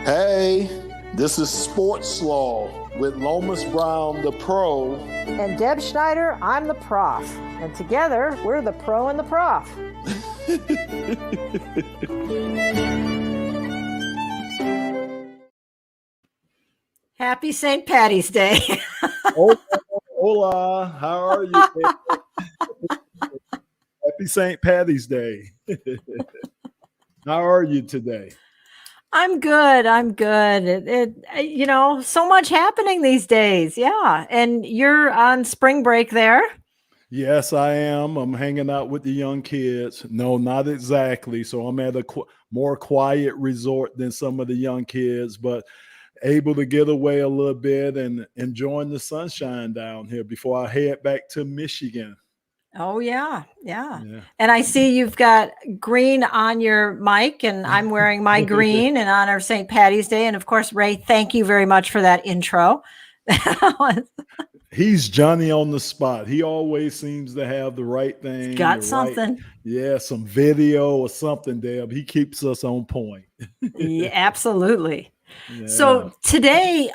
Hey, this is SportsSlaw with Lomas Brown, the pro. And Deb Schneider, I'm the prof. And together, we're the pro and the prof. Happy St. Patty's Day. Hola, hola, how are you? Happy St. Patty's Day. How are you today? I'm good. So much happening these days. Yeah. And you're on spring break there? Yes, I am. I'm hanging out with the young kids. No, not exactly. So I'm at a more quiet resort than some of the young kids, but able to get away a little bit and enjoying the sunshine down here before I head back to Michigan. Oh, yeah. And I see you've got green on your mic, and I'm wearing my green in honor of St. Patty's Day. And of course, Ray, thank you very much for that intro. He's Johnny on the spot. He always seems to have the right thing. He's got something. Some video or something, Deb. He keeps us on point. Yeah, absolutely. Yeah. So today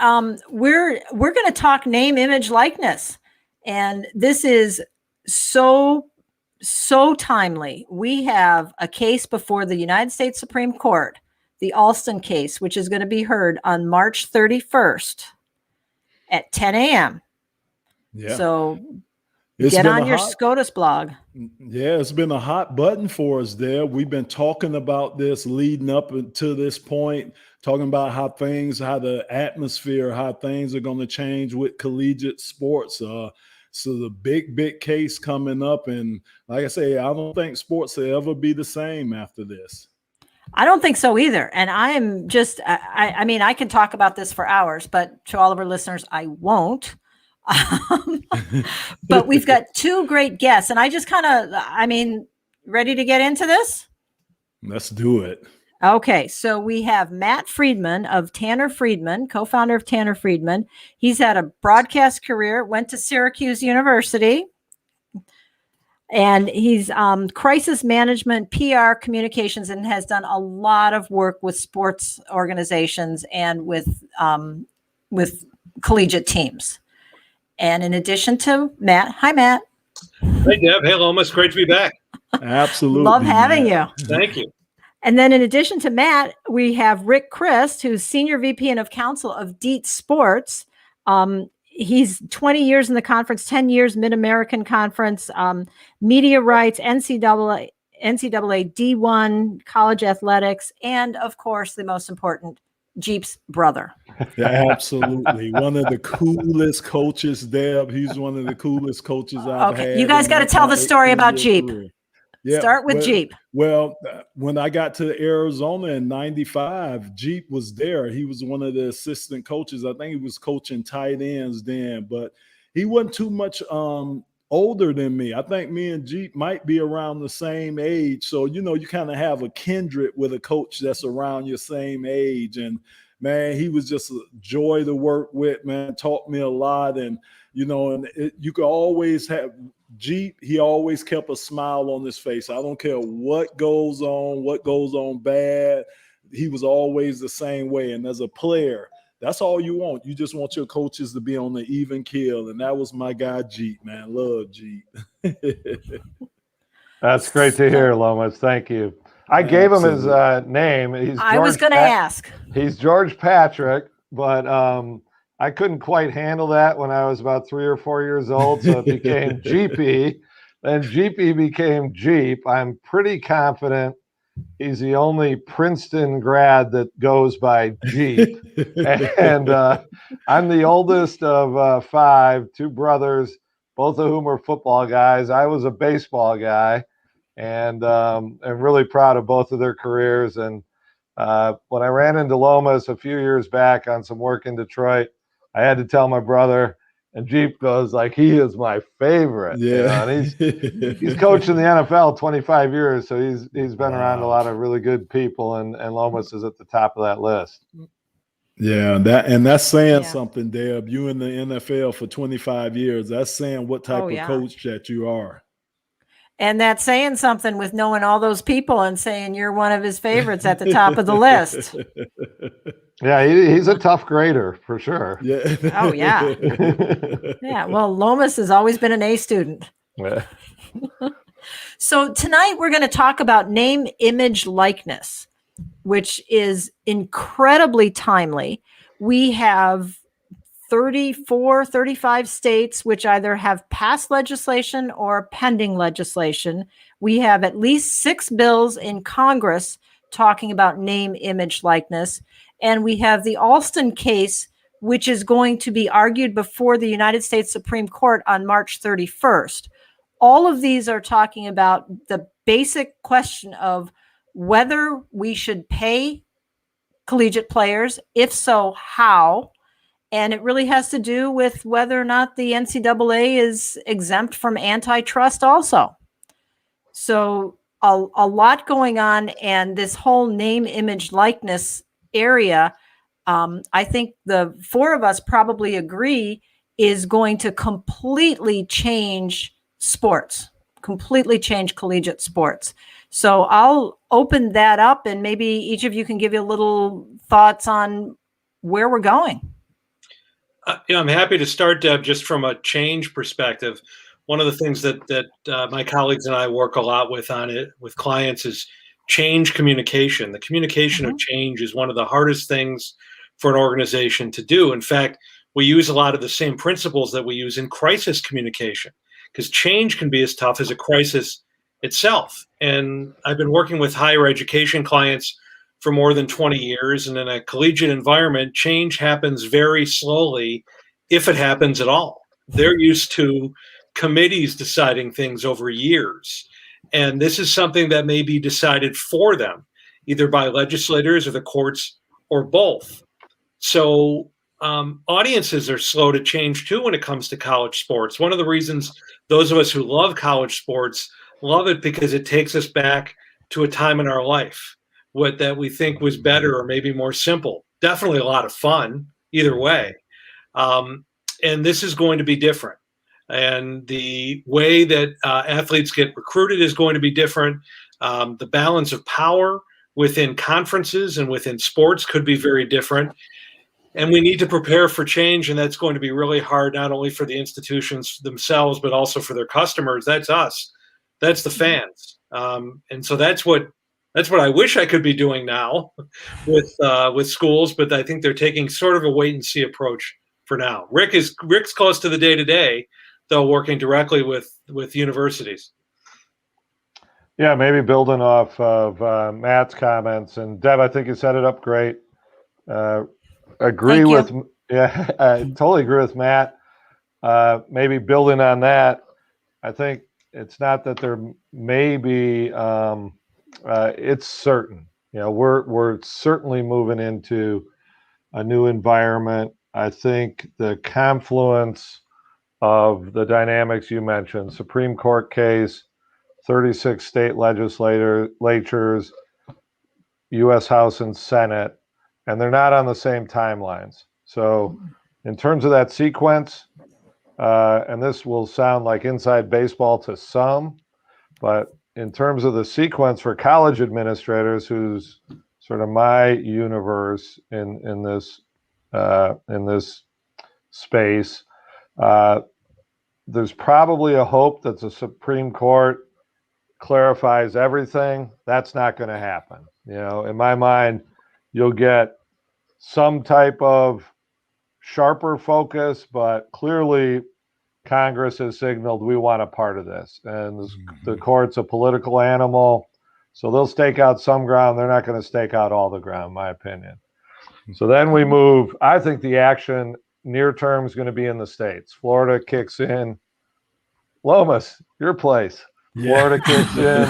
we're going to talk name, image, likeness. And this is so timely. We have a case before the United States Supreme Court, the Alston case, which is going to be heard on March 31st at 10 a.m. Yeah. So get on your SCOTUS blog. Yeah, it's been a hot button for us there. We've been talking about this leading up to this point, talking about how the atmosphere, how things are going to change with collegiate sports. So the big case coming up. And like I say, I don't think sports will ever be the same after this. I don't think so either. And I am just, I mean, I can talk about this for hours, but to all of our listeners, I won't. But we've got two great guests, and I just ready to get into this? Let's do it. Okay, so we have Matt Friedman of Tanner Friedman, co-founder of Tanner Friedman. He's had a broadcast career, went to Syracuse University, and he's crisis management, PR, communications, and has done a lot of work with sports organizations and with collegiate teams. And in addition to Matt, hi, Matt. Hey, Deb. Hey, Lomas. Great to be back. Absolutely. Love having you. Thank you. And then in addition to Matt, we have Rick Chryst, who's Senior VP and of Counsel of Dietz Sports. He's 20 years in the conference, 10 years Mid-American Conference, media rights, NCAA D1, college athletics, and of course, the most important, Jeep's brother. Absolutely. One of the coolest coaches, Deb. He's one of the coolest coaches I've had. You guys got to tell the story about Jeep. Yeah, Start with Jeep. Well, when I got to Arizona in '95, Jeep was there. He was one of the assistant coaches. I think he was coaching tight ends then, but he wasn't too much older than me. I think me and Jeep might be around the same age. So, you kind of have a kindred with a coach that's around your same age. And man, he was just a joy to work with, man, taught me a lot. And, you could always have Jeep. He always kept a smile on his face. I don't care what goes on bad. He was always the same way. And as a player, that's all you want. You just want your coaches to be on the even keel. And that was my guy, Jeep, man. Love Jeep. That's great to hear, Lomas. Thank you. I gave him his name. I was going to ask. He's George Patrick, but I couldn't quite handle that when I was about 3 or 4 years old. So it became GP. Then GP became Jeep. I'm pretty confident he's the only Princeton grad that goes by Jeep. And I'm the oldest of 5, 2 brothers, both of whom are football guys. I was a baseball guy, and I'm really proud of both of their careers. And when I ran into Lomas a few years back on some work in Detroit, I had to tell my brother, and Jeep goes like, he is my favorite. Yeah. And he's coached in the NFL 25 years, so he's been around a lot of really good people, and Lomas is at the top of that list. Yeah, that's saying something, Deb. You in the NFL for 25 years. That's saying what type of coach that you are. And that's saying something with knowing all those people and saying you're one of his favorites at the top of the list. Yeah, he's a tough grader for sure. Yeah. Oh, yeah. Yeah. Well, Lomas has always been an A student. Yeah. So tonight we're going to talk about name, image, likeness, which is incredibly timely. We have 34, 35 states which either have passed legislation or pending legislation. We have at least 6 bills in Congress talking about name, image, likeness. And we have the Alston case, which is going to be argued before the United States Supreme Court on March 31st. All of these are talking about the basic question of whether we should pay collegiate players. If so, how? And it really has to do with whether or not the NCAA is exempt from antitrust also. So a lot going on, and this whole name, image, likeness area, I think the 4 of us probably agree is going to completely change sports, completely change collegiate sports. So I'll open that up, and maybe each of you can give you a little thoughts on where we're going. I'm happy to start, Deb, just from a change perspective. One of the things that my colleagues and I work a lot with on it with clients is change communication. The communication of change is one of the hardest things for an organization to do. In fact, we use a lot of the same principles that we use in crisis communication, because change can be as tough as a crisis itself. And I've been working with higher education clients for more than 20 years. And in a collegiate environment, change happens very slowly, if it happens at all. They're used to committees deciding things over years. And this is something that may be decided for them, either by legislators or the courts or both. So audiences are slow to change too when it comes to college sports. One of the reasons those of us who love college sports love it, because it takes us back to a time in our life that we think was better or maybe more simple. Definitely a lot of fun either way. And this is going to be different. And the way that athletes get recruited is going to be different. The balance of power within conferences and within sports could be very different. And we need to prepare for change, and that's going to be really hard, not only for the institutions themselves, but also for their customers. That's us. That's the fans. And so that's what I wish I could be doing now with schools, but I think they're taking sort of a wait and see approach for now. Rick's close to the day-to-day, though, working directly with universities. Yeah, maybe building off of Matt's comments, and Deb, I think you set it up great. I totally agree with Matt. Maybe building on that, I think it's not that there may be. It's certain. We're certainly moving into a new environment. I think the confluence of the dynamics you mentioned, Supreme Court case, 36 state legislatures, U.S. House and Senate, and they're not on the same timelines. So in terms of that sequence, and this will sound like inside baseball to some, but in terms of the sequence for college administrators, who's sort of my universe in this space, there's probably a hope that the Supreme Court clarifies everything. That's not going to happen. In my mind, you'll get some type of sharper focus, but clearly Congress has signaled we want a part of this, and the court's a political animal, so they'll stake out some ground. They're not going to stake out all the ground, in my opinion. So then we move. I think the action near term is going to be in the states. Florida kicks in. Lomas, your place. Florida kicks in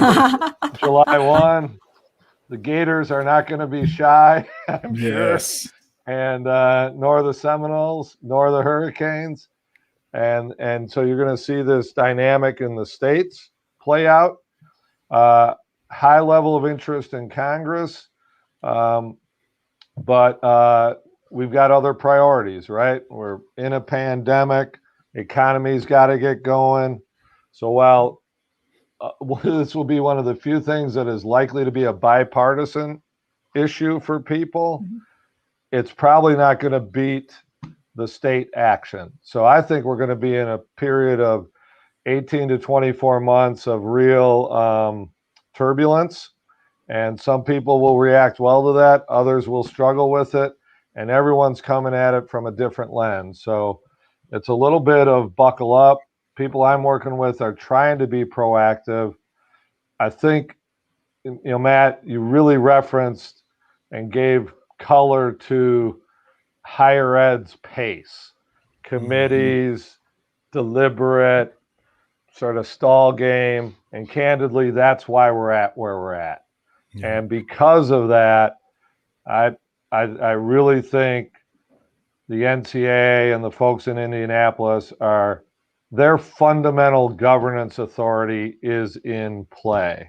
July 1. The Gators are not going to be shy, I'm sure. And nor the Seminoles, nor the Hurricanes. And so you're going to see this dynamic in the states play out. High level of interest in Congress. But we've got other priorities, right? We're in a pandemic. Economy's got to get going. So while this will be one of the few things that is likely to be a bipartisan issue for people, it's probably not going to beat the state action. So I think we're going to be in a period of 18 to 24 months of real turbulence. And some people will react well to that. Others will struggle with it. And everyone's coming at it from a different lens. So it's a little bit of buckle up. People I'm working with are trying to be proactive. I think, Matt, you really referenced and gave color to higher ed's pace, committees, deliberate, sort of stall game. And candidly, that's why we're at where we're at. Yeah. And because of that, I really think the NCAA and the folks in Indianapolis their fundamental governance authority is in play.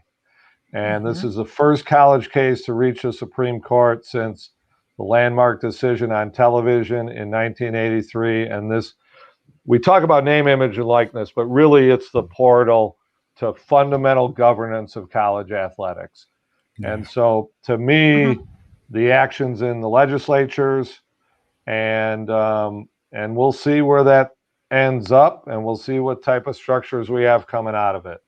And this is the first college case to reach the Supreme Court since the landmark decision on television in 1983. And we talk about name, image, and likeness, but really it's the portal to fundamental governance of college athletics. Yeah. And so to me, the actions in the legislatures and we'll see where that ends up, and we'll see what type of structures we have coming out of it.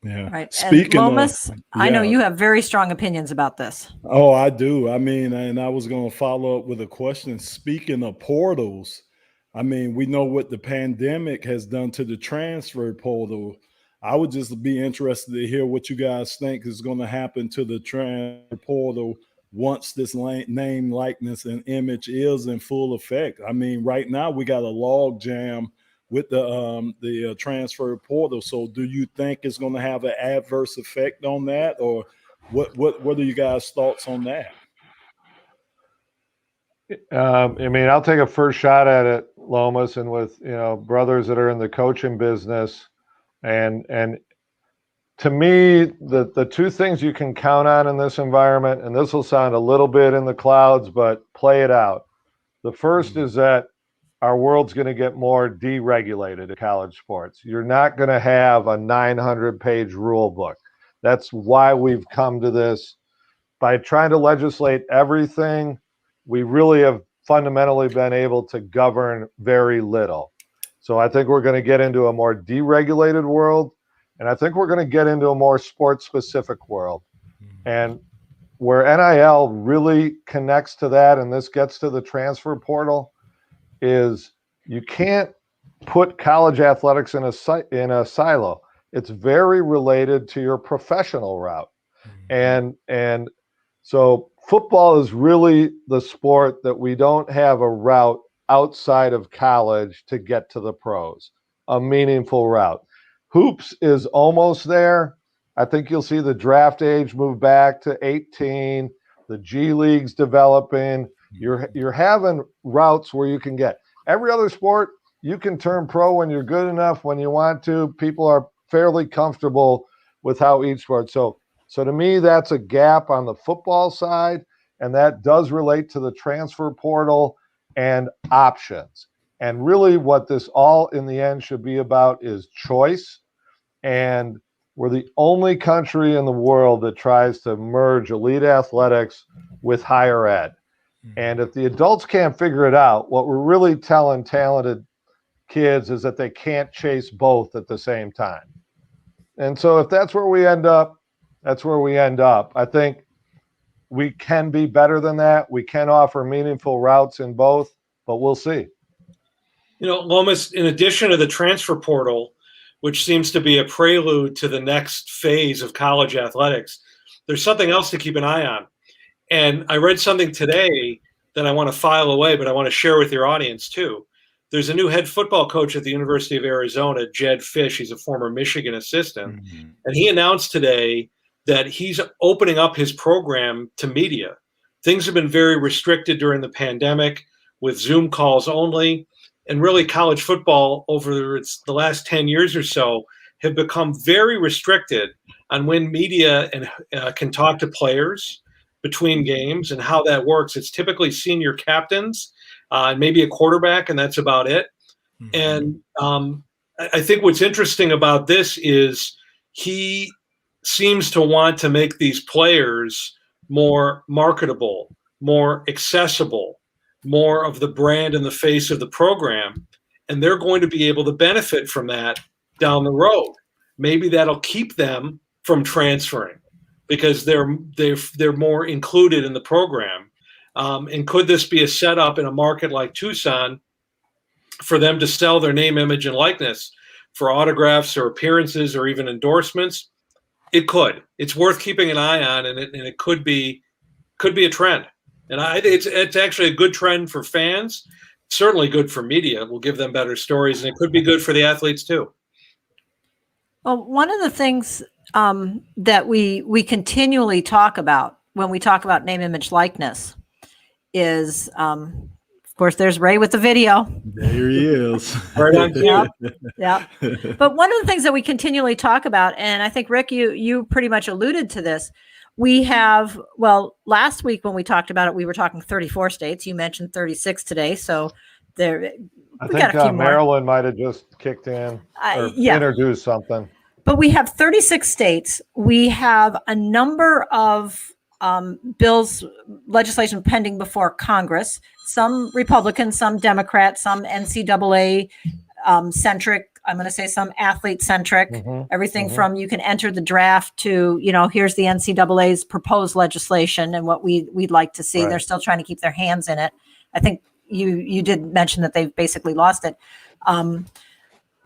Yeah. Right. Speaking and Lomas, I know you have very strong opinions about this. Oh, I do. I mean, and I was going to follow up with a question. Speaking of portals, I mean, we know what the pandemic has done to the transfer portal. I would just be interested to hear what you guys think is going to happen to the transfer portal once this name, likeness, and image is in full effect. I mean, right now we got a log jam with the transfer portal. So do you think it's going to have an adverse effect on that, or what are you guys' thoughts on that? I mean, I'll take a first shot at it, Lomas, and with brothers that are in the coaching business, and to me, the two things you can count on in this environment, and this will sound a little bit in the clouds, but play it out. The first is that our world's going to get more deregulated in college sports. You're not going to have a 900-page rule book. That's why we've come to this. By trying to legislate everything, we really have fundamentally been able to govern very little. So I think we're going to get into a more deregulated world, and I think we're going to get into a more sports-specific world. And where NIL really connects to that, and this gets to the transfer portal, is you can't put college athletics in a silo. It's very related to your professional route. And so football is really the sport that we don't have a route outside of college to get to the pros, a meaningful route. Hoops is almost there. I think you'll see the draft age move back to 18, the G League's developing. You're having routes where you can get every other sport. You can turn pro when you're good enough, when you want to. People are fairly comfortable with how each sport. So to me, that's a gap on the football side, and that does relate to the transfer portal and options. And really what this all in the end should be about is choice. And we're the only country in the world that tries to merge elite athletics with higher ed. And if the adults can't figure it out, what we're really telling talented kids is that they can't chase both at the same time. And so if that's where we end up, that's where we end up. I think we can be better than that. We can offer meaningful routes in both, but we'll see. Lomas, in addition to the transfer portal, which seems to be a prelude to the next phase of college athletics, there's something else to keep an eye on. And I read something today that I want to file away, but I want to share with your audience too. There's a new head football coach at the University of Arizona, Jed Fish. He's a former Michigan assistant. And he announced today that he's opening up his program to media. Things have been very restricted during the pandemic with Zoom calls only. And really college football over the last 10 years or so have become very restricted on when media can talk to players between games and how that works. It's typically senior captains and maybe a quarterback, and that's about it. And I think what's interesting about this is he seems to want to make these players more marketable, more accessible. more of the brand and the face of the program, and they're going to be able to benefit from that down the road. Maybe that'll keep them from transferring because they're more included in the program. And could this be a setup in a market like Tucson for them to sell their name, image, and likeness for autographs or appearances or even endorsements? It could. It's worth keeping an eye on, and it could be a trend. And I think it's actually a good trend for fans. Certainly good for media. It will give them better stories, and it could be good for the athletes too. Well, one of the things that we continually talk about when we talk about name, image, likeness is, of course, there's Ray with the video. There he is. Right on cue. Yeah. But one of the things that we continually talk about, and I think, Rick, you pretty much alluded to this, we have, well, last week when we talked about it, we were talking 34 states. You mentioned 36 today. So there, I we got a think few more. Maryland might have just kicked in or introduced something. But we have 36 states. We have a number of bills, legislation pending before Congress, some Republican, some Democrat, some NCAA centric. I'm going to say some athlete centric, everything from you can enter the draft to, here's the NCAA's proposed legislation and what we'd like to see. Right. They're still trying to keep their hands in it. I think you did mention that they've basically lost it.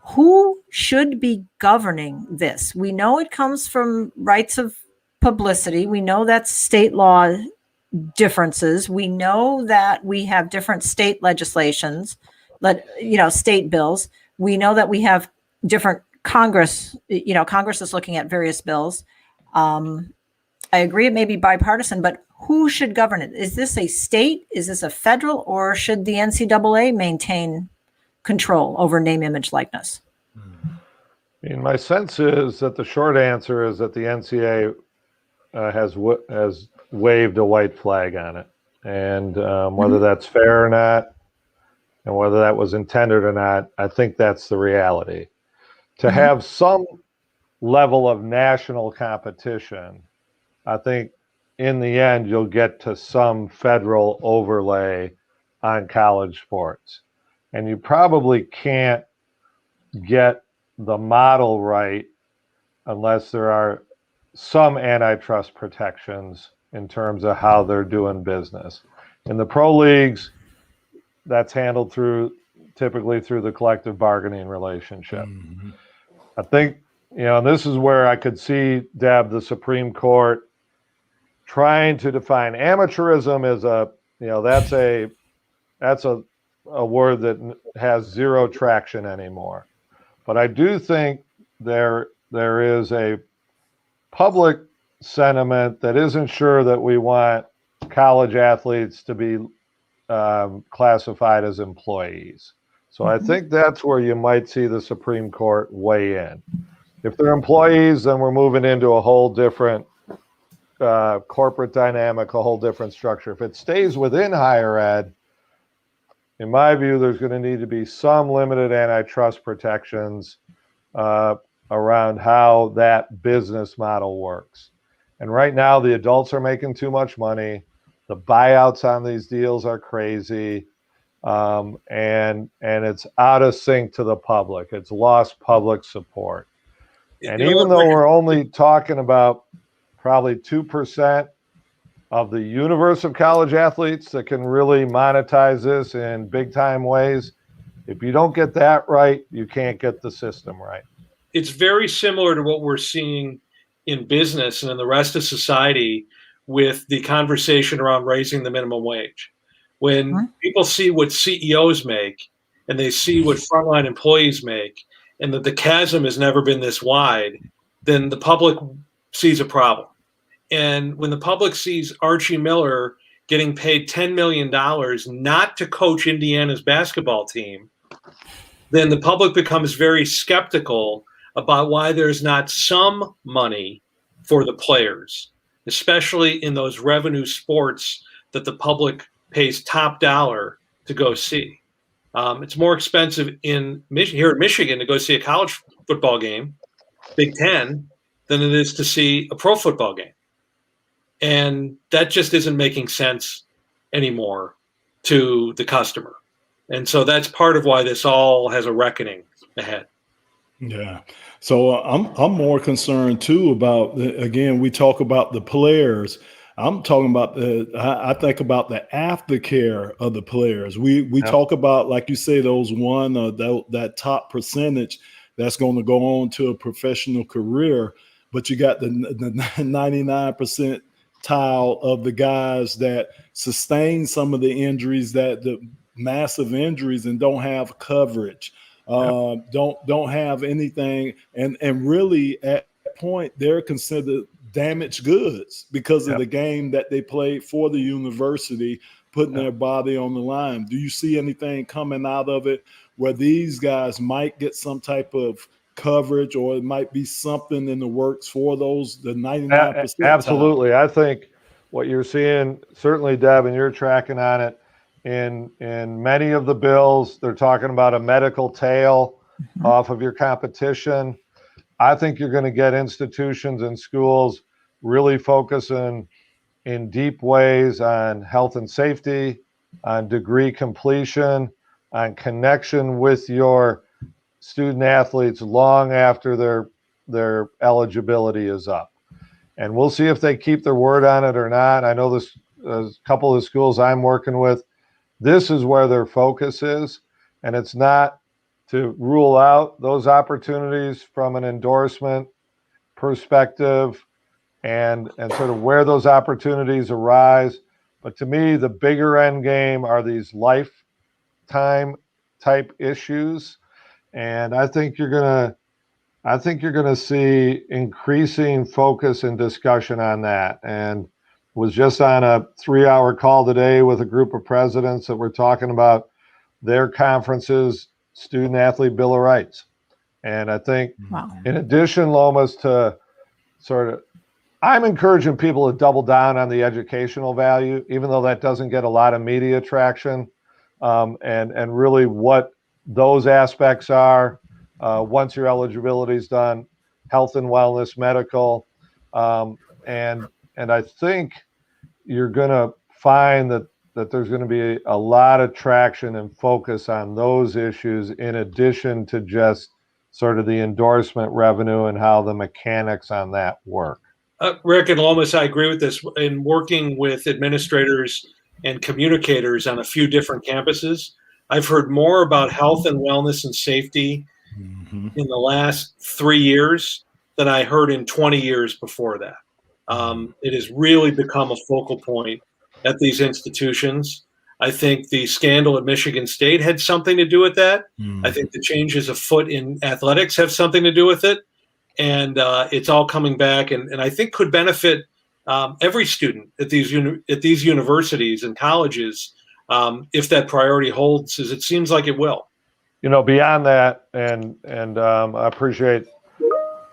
Who should be governing this? We know it comes from rights of publicity. We know that's state law differences. We know that we have different state legislations, state bills. We know that we have different Congress, Congress is looking at various bills. I agree it may be bipartisan, but who should govern it? Is this a state? Is this a federal? Or should the NCAA maintain control over name, image, likeness? My sense is that the short answer is that the NCAA has waved a white flag on it. And whether that's fair or not, and whether that was intended or not, I think that's the reality. To have some level of national competition, I think in the end, you'll get to some federal overlay on college sports. And you probably can't get the model right unless there are some antitrust protections in terms of how they're doing business. In the pro leagues, that's handled typically through the collective bargaining relationship. I think, this is where I could see, Deb, the Supreme Court trying to define amateurism as that's a word that has zero traction anymore. But I do think there is a public sentiment that isn't sure that we want college athletes to be classified as employees. So I think that's where you might see the Supreme Court weigh in. If they're employees, then we're moving into a whole different corporate dynamic, a whole different structure. If it stays within higher ed, in my view, there's going to need to be some limited antitrust protections around how that business model works. And right now, the adults are making too much money. The buyouts on these deals are crazy, and it's out of sync to the public. It's lost public support. And even though we're only talking about probably 2% of the universe of college athletes that can really monetize this in big time ways, if you don't get that right, you can't get the system right. It's very similar to what we're seeing in business and in the rest of society with the conversation around raising the minimum wage. When people see what CEOs make and they see what frontline employees make, and that the chasm has never been this wide, then the public sees a problem. And when the public sees Archie Miller getting paid $10 million not to coach Indiana's basketball team, then the public becomes very skeptical about why there's not some money for the players, especially in those revenue sports that the public pays top dollar to go see. It's more expensive here in Michigan to go see a college football game, Big Ten, than it is to see a pro football game. And that just isn't making sense anymore. to the customer. And so that's part of why this all has a reckoning ahead. Yeah. So I'm more concerned too about again, we talk about the players. I'm talking about I think about the aftercare of the players. We talk about, like you say, those that top percentage that's going to go on to a professional career, but you got the 99% tile of the guys that sustain some of the injuries, that the massive injuries, and don't have coverage. Don't have anything, and really at that point they're considered damaged goods because of the game that they played for the university, putting their body on the line. Do you see anything coming out of it where these guys might get some type of coverage, or it might be something in the works for the 99%? Absolutely. I think what you're seeing, certainly, Deb, and you're tracking on it, in many of the bills, they're talking about a medical tail off of your competition. I think you're going to get institutions and schools really focusing in deep ways on health and safety, on degree completion, on connection with your student athletes long after their eligibility is up. And we'll see if they keep their word on it or not. I know this, a couple of the schools I'm working with, this is where their focus is, and it's not to rule out those opportunities from an endorsement perspective and sort of where those opportunities arise. But to me, the bigger end game are these lifetime type issues. And I think you're gonna see increasing focus and discussion on that. And was just on a 3-hour call today with a group of presidents that were talking about their conference's student athlete bill of rights. And I think in addition, Lomas, to sort of, I'm encouraging people to double down on the educational value, even though that doesn't get a lot of media traction, and really what those aspects are once your eligibility is done, health and wellness, medical, and I think you're going to find that there's going to be a lot of traction and focus on those issues in addition to just sort of the endorsement revenue and how the mechanics on that work. Rick and Lomas, I agree with this. In working with administrators and communicators on a few different campuses, I've heard more about health and wellness and safety in the last 3 years than I heard in 20 years before that. It has really become a focal point at these institutions. I think the scandal at Michigan State had something to do with that. I think the changes afoot in athletics have something to do with it. And it's all coming back, and I think could benefit every student at these universities and colleges if that priority holds, as it seems like it will. You know, beyond that, and I appreciate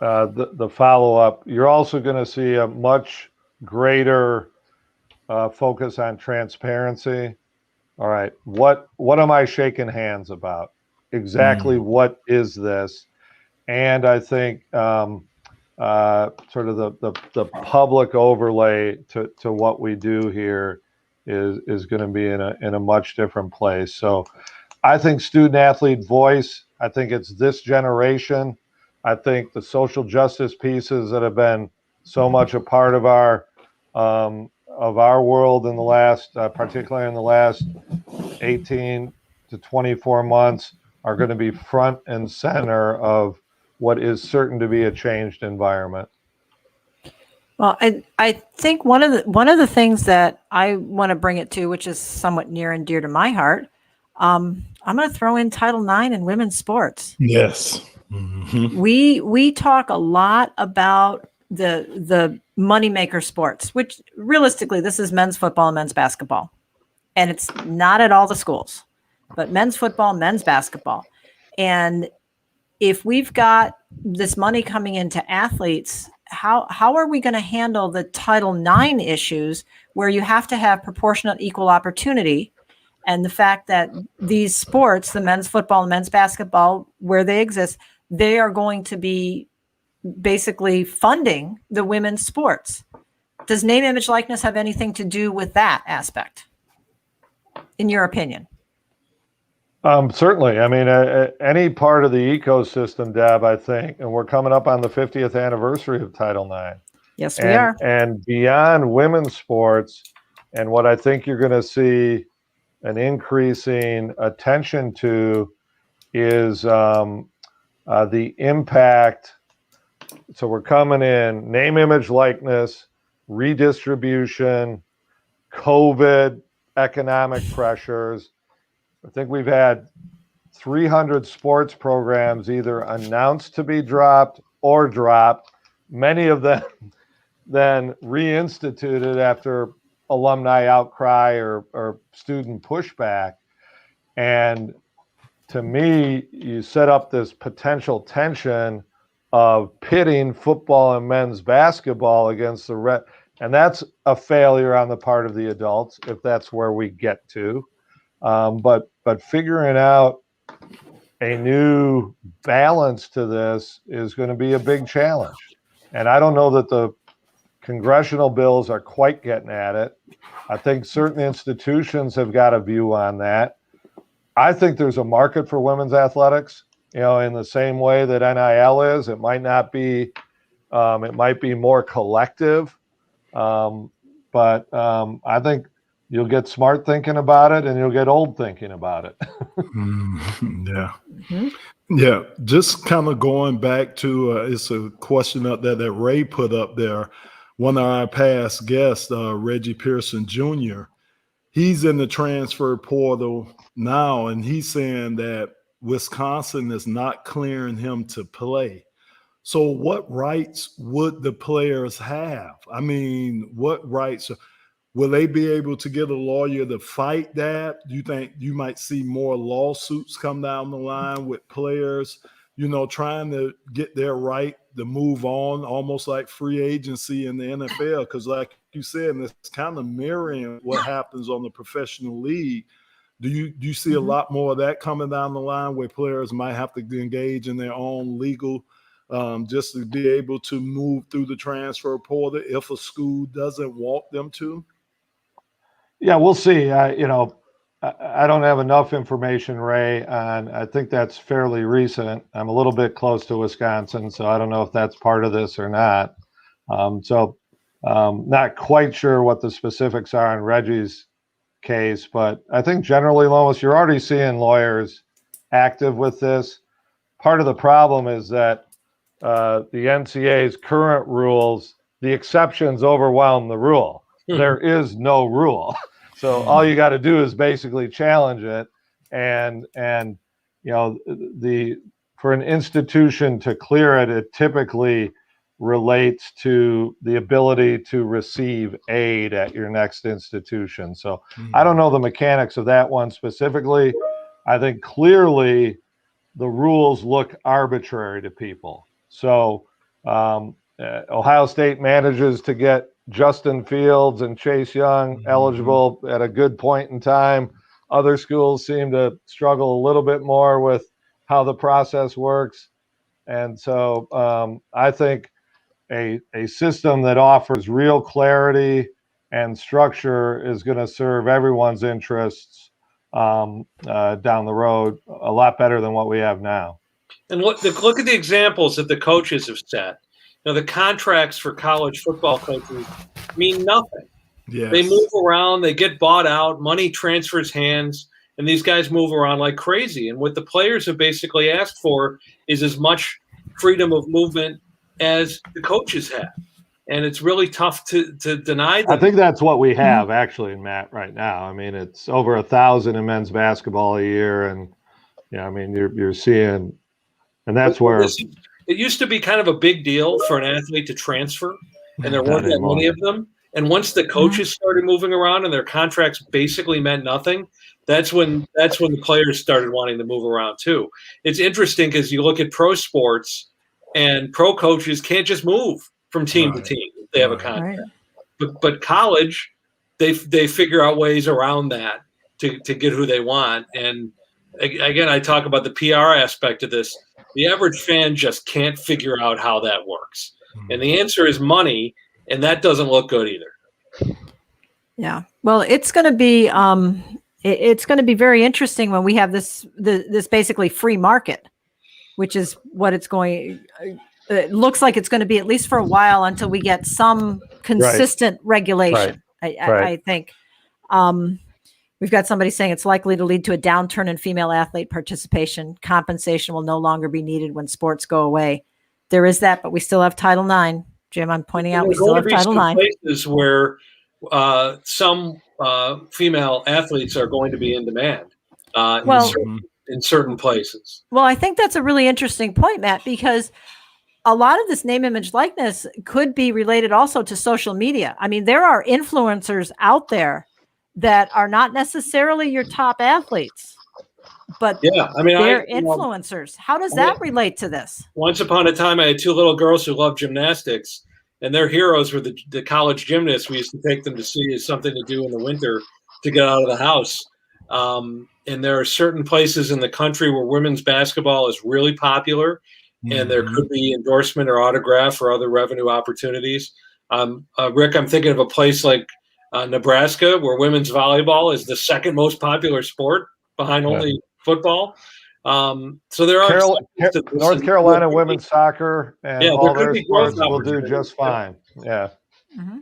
the follow-up, you're also going to see a much greater focus on transparency. All right, what am I shaking hands about? Exactly what is this? And I think sort of the public overlay to what we do here is going to be in a much different place. So I think student athlete voice, I think it's this generation. I think the social justice pieces that have been so much a part of our world in the last, particularly in the last 18 to 24 months, are going to be front and center of what is certain to be a changed environment. Well, I think one of the things that I want to bring it to, which is somewhat near and dear to my heart, I'm going to throw in Title IX in women's sports. Yes. We talk a lot about the moneymaker sports, which realistically, this is men's football and men's basketball. And it's not at all the schools, but men's football, men's basketball. And if we've got this money coming into athletes, how are we going to handle the Title IX issues where you have to have proportionate equal opportunity? And the fact that these sports, the men's football and men's basketball, where they exist, they are going to be basically funding the women's sports. Does name, image, likeness have anything to do with that aspect? in your opinion? Certainly. I mean, any part of the ecosystem, Deb, I think, and we're coming up on the 50th anniversary of Title IX. Yes, we are. And beyond women's sports, and what I think you're going to see an increasing attention to is the impact. So we're coming in name, image, likeness, redistribution, COVID, economic pressures. I think we've had 300 sports programs either announced to be dropped or dropped, many of them then reinstituted after alumni outcry or student pushback. And to me, you set up this potential tension of pitting football and men's basketball against the red. And that's a failure on the part of the adults, if that's where we get to. But figuring out a new balance to this is going to be a big challenge. And I don't know that the congressional bills are quite getting at it. I think certain institutions have got a view on that. I think there's a market for women's athletics, in the same way that NIL is. It might not be, it might be more collective. But I think you'll get smart thinking about it and you'll get old thinking about it. Yeah. Mm-hmm. Yeah. Just kind of going back to, it's a question up there that Ray put up there. One of our past guests, Reggie Pearson Jr., he's in the transfer portal now, and he's saying that Wisconsin is not clearing him to play. So what rights would the players have? I mean, what rights? Will they be able to get a lawyer to fight that? Do you think you might see more lawsuits come down the line with players, trying to get their right to move on, almost like free agency in the NFL? Because like you said, it's kind of mirroring what happens on the professional league. Do you see a lot more of that coming down the line where players might have to engage in their own legal just to be able to move through the transfer portal if a school doesn't want them to? Yeah, we'll see. I don't have enough information, Ray, on, I think that's fairly recent. I'm a little bit close to Wisconsin, so I don't know if that's part of this or not. Not quite sure what the specifics are in Reggie's case, but I think generally, Lomas, you're already seeing lawyers active with this. Part of the problem is that the NCAA's current rules, the exceptions overwhelm the rule. There is no rule. So all you got to do is basically challenge it. And for an institution to clear it, it typically relates to the ability to receive aid at your next institution. So I don't know the mechanics of that one specifically. I think clearly the rules look arbitrary to people. So Ohio State manages to get Justin Fields and Chase Young eligible at a good point in time. Other schools seem to struggle a little bit more with how the process works. And so I think a system that offers real clarity and structure is going to serve everyone's interests down the road a lot better than what we have now. And look at the examples that the coaches have set. The contracts for college football coaches mean nothing. Yes. They move around, they get bought out, money transfers hands, and these guys move around like crazy. And what the players have basically asked for is as much freedom of movement as the coaches have. And it's really tough to deny them. I think that's what we have actually, Matt, right now. I mean, it's over 1,000 in men's basketball a year. And, you're seeing, and that's where it used to be kind of a big deal for an athlete to transfer, and there weren't that many of them. And once the coaches started moving around and their contracts basically meant nothing, that's when the players started wanting to move around too. It's interesting because you look at pro sports and pro coaches can't just move from team to team if they have a contract. Right. But college, they figure out ways around that to get who they want. And again, I talk about the PR aspect of this. The average fan just can't figure out how that works. And the answer is money, and that doesn't look good either. Yeah. Well, it's going to be it's going to be very interesting when we have this basically free market, which is what it's going. It looks like it's going to be at least for a while until we get some consistent regulation. I think. We've got somebody saying it's likely to lead to a downturn in female athlete participation. Compensation will no longer be needed when sports go away. There is that, but we still have Title IX. Jim, I'm pointing out we still have Title IX. Places where some female athletes are going to be in demand in certain places. Well, I think that's a really interesting point, Matt, because a lot of this name, image, likeness could be related also to social media. I mean, there are influencers out there that are not necessarily your top athletes, but they're influencers. How does that relate to this? Once upon a time, I had two little girls who loved gymnastics, and their heroes were the college gymnasts. We used to take them to see as something to do in the winter to get out of the house. And there are certain places in the country where women's basketball is really popular. And there could be endorsement or autograph or other revenue opportunities. Rick, I'm thinking of a place like Nebraska, where women's volleyball is the second most popular sport behind only football. So there are North Carolina women's soccer and all their sports will do just fine. Yeah. Mm-hmm.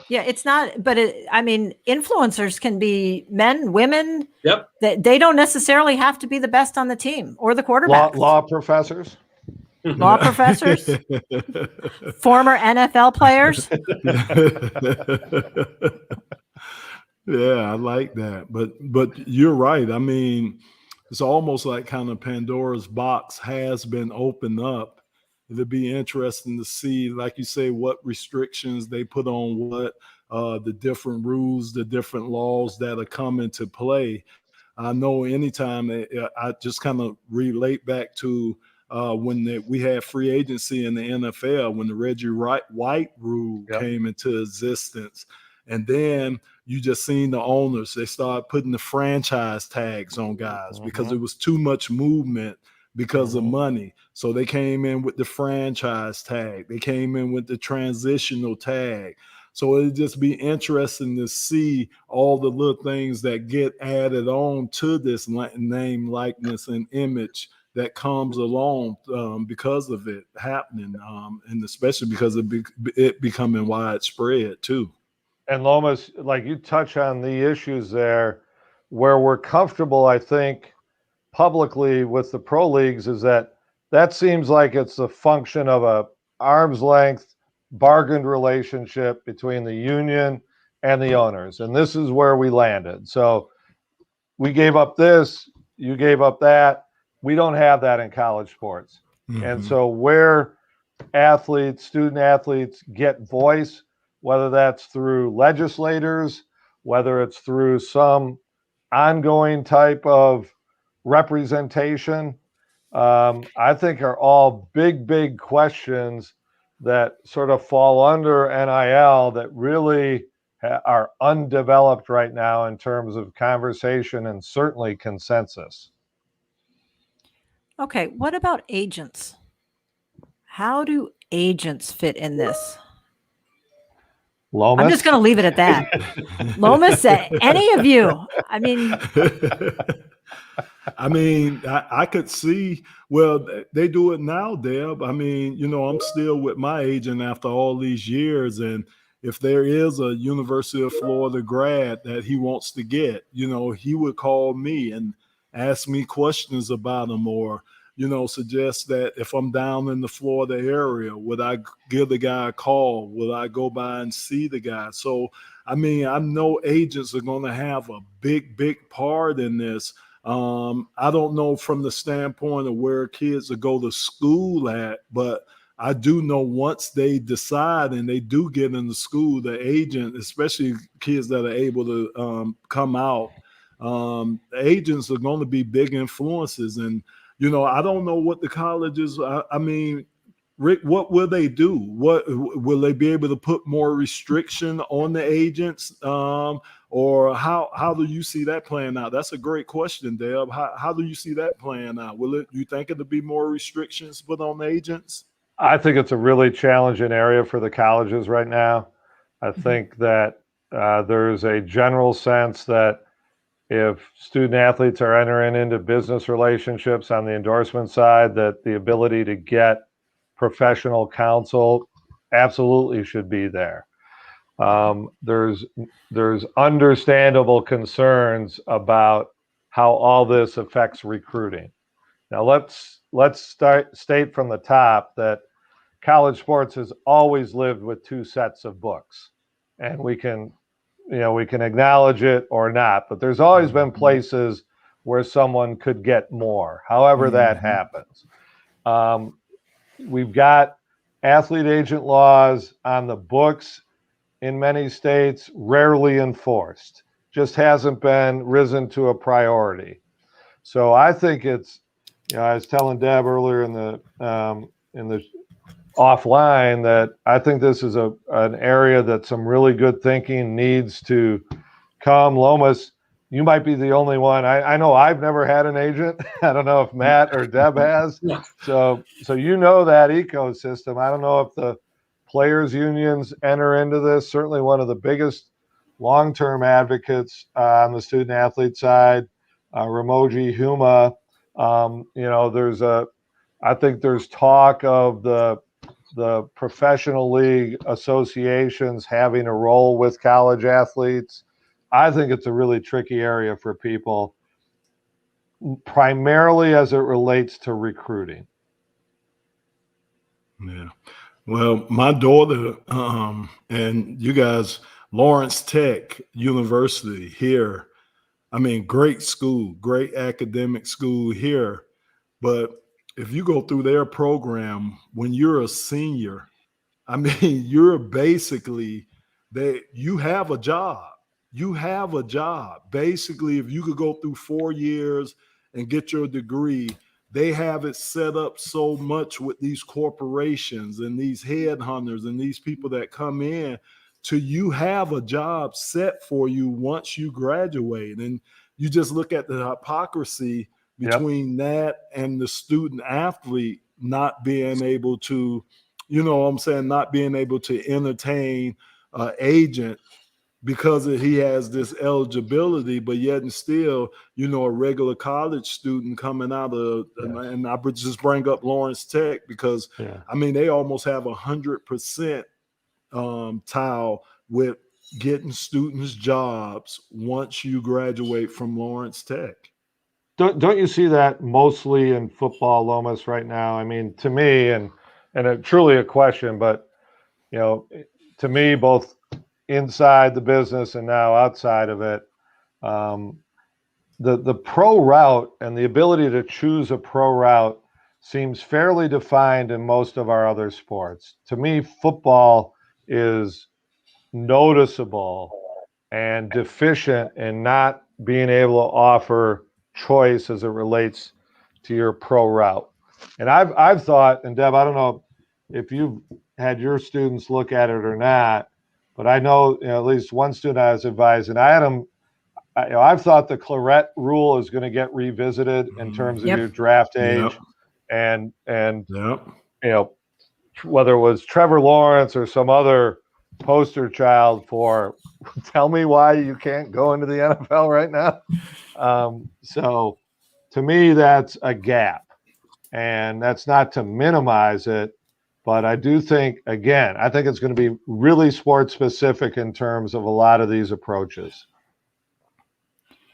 Yeah, it's not, but influencers can be men, women. Yep. They don't necessarily have to be the best on the team or the quarterback. Law professors. Law professors, former NFL players. Yeah, I like that. But you're right. I mean, it's almost like kind of Pandora's box has been opened up. It'll be interesting to see, like you say, what restrictions they put on what, the different rules, the different laws that are coming to play. I know anytime I just kind of relate back to when we had free agency in the NFL, when the Reggie White rule came into existence. And then you just seen the owners, they started putting the franchise tags on guys because it was too much movement because of money. So they came in with the franchise tag. They came in with the transitional tag. So it'd just be interesting to see all the little things that get added on to this name, likeness, and image that comes along because of it happening, and especially because of it becoming widespread too. And Lomas, like you touch on the issues there, where we're comfortable, I think, publicly with the pro leagues is that seems like it's a function of a arm's length bargained relationship between the union and the owners. And this is where we landed. So we gave up this, you gave up that. We don't have that in college sports. And so where student athletes get voice, whether that's through legislators, whether it's through some ongoing type of representation, I think are all big questions that sort of fall under NIL that really are undeveloped right now in terms of conversation and certainly consensus. Okay, what about agents? How do agents fit in this? Lomas? I'm just going to leave it at that. Lomas, any of you? I mean, I could see, well, they do it now, Deb. I mean, I'm still with my agent after all these years. And if there is a University of Florida grad that he wants to get, he would call me and ask me questions about them, or, suggest that if I'm down in the Florida area, would I give the guy a call? Would I go by and see the guy? So, I know agents are going to have a big part in this. I don't know from the standpoint of where kids will go to school at, but I do know once they decide and they do get into school, the agent, especially kids that are able to come out, the agents are going to be big influences. And, I don't know what the colleges, Rick, what will they do? What will they be able to put more restriction on the agents? Or how do you see that playing out? That's a great question, Deb. How do you see that playing out? You think it'll be more restrictions put on the agents? I think it's a really challenging area for the colleges right now. I think that there's a general sense that if student athletes are entering into business relationships on the endorsement side, that the ability to get professional counsel absolutely should be there. There's understandable concerns about how all this affects recruiting. Now let's state from the top that college sports has always lived with two sets of books, and we can acknowledge it or not, but there's always been places where someone could get more, however that happens. We've got athlete agent laws on the books in many states, rarely enforced, just hasn't been risen to a priority. So I think it's, I was telling Deb earlier in the offline that I think this is an area that some really good thinking needs to come. Lomas, you might be the only one. I know I've never had an agent. I don't know if Matt or Deb has. So you know that ecosystem. I don't know if the players unions enter into this. Certainly one of the biggest long-term advocates on the student athlete side, Ramoji Huma. I think there's talk of the professional league associations having a role with college athletes. I think it's a really tricky area for people, primarily as it relates to recruiting. Yeah. Well, my daughter and you guys, Lawrence Tech University here, I mean, great school, great academic school here. But if you go through their program, when you're a senior, I mean, you're basically you have a job. You have a job. Basically, if you could go through 4 years and get your degree, they have it set up so much with these corporations and these headhunters and these people that come in to you have a job set for you once you graduate. And you just look at the hypocrisy between that and the student athlete not being able to, not being able to entertain an agent because he has this eligibility, but yet and still, a regular college student coming out of, and I would just bring up Lawrence Tech because, I mean, they almost have 100% tile with getting students jobs once you graduate from Lawrence Tech. Don't you see that mostly in football, Lomas, right now? I mean, to me, and truly a question, but, to me, both inside the business and now outside of it, the pro route and the ability to choose a pro route seems fairly defined in most of our other sports. To me, football is noticeable and deficient in not being able to offer choice as it relates to your pro route. And I've thought, and Deb, I don't know if you've had your students look at it or not, but I know, at least one student I was advising, I had them, I've thought the Claret Rule is going to get revisited in terms of your draft age. And whether it was Trevor Lawrence or some other poster child for tell me why you can't go into the NFL right now. So to me, that's a gap, and that's not to minimize it, but I do think, again, I think it's going to be really sports specific in terms of a lot of these approaches.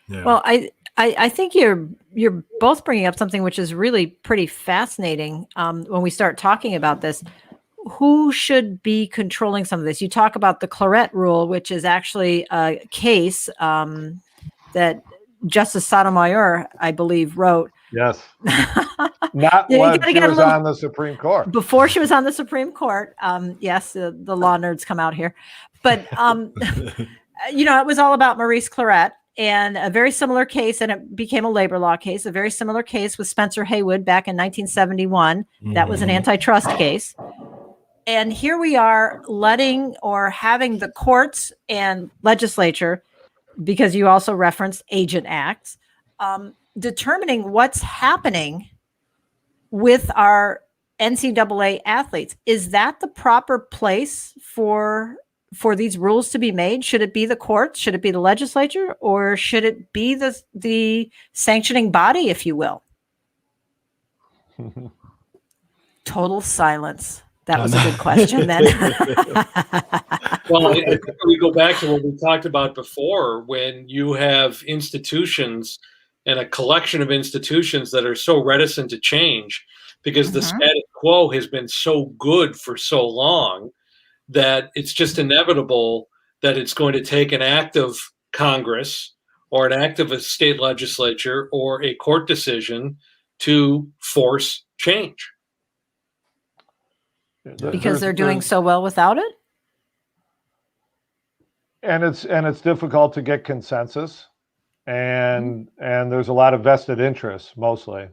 Yeah. Well, I think you're both bringing up something which is really pretty fascinating when we start talking about this. Who should be controlling some of this? You talk about the Claret Rule, which is actually a case that Justice Sotomayor, I believe, wrote. Yes. Not when she was on the Supreme Court. Before she was on the Supreme Court. Yes, the law nerds come out here. But, it was all about Maurice Claret. And a very similar case, and it became a labor law case, a very similar case with Spencer Haywood back in 1971. That was an antitrust case. And here we are having the courts and legislature, because you also referenced agent acts, determining what's happening with our NCAA athletes. Is that the proper place for for these rules to be made? Should it be the courts? Should it be the legislature? Or should it be the sanctioning body, if you will? Total silence. That was a good question then. Well, I think we go back to what we talked about before, when you have institutions and a collection of institutions that are so reticent to change because the status quo has been so good for so long that it's just inevitable that it's going to take an act of Congress or an act of a state legislature or a court decision to force change. Because they're doing so well without it? And it's difficult to get consensus, and there's a lot of vested interests mostly.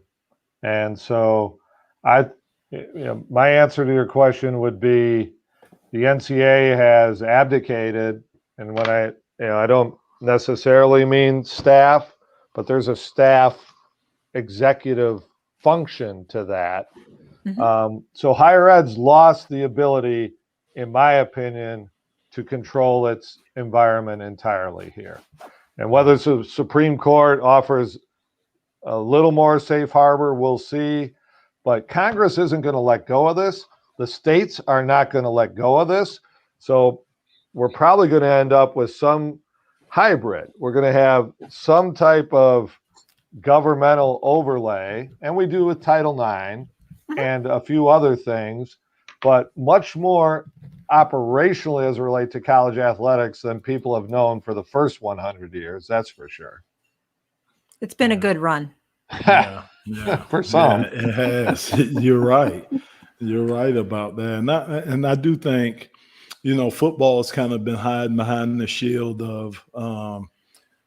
And so my answer to your question would be the NCAA has abdicated, and when I don't necessarily mean staff, but there's a staff executive function to that. So higher ed's lost the ability, in my opinion, to control its environment entirely here. And whether the Supreme Court offers a little more safe harbor, we'll see. But Congress isn't going to let go of this. The states are not going to let go of this. So we're probably going to end up with some hybrid. We're going to have some type of governmental overlay, and we do with Title IX and a few other things, but much more operationally as it relates to college athletics than people have known for the first 100 years. That's for sure. It's been a good run. For some. Yeah, it has. You're right. You're right about that. And I do think, football has kind of been hiding behind the shield of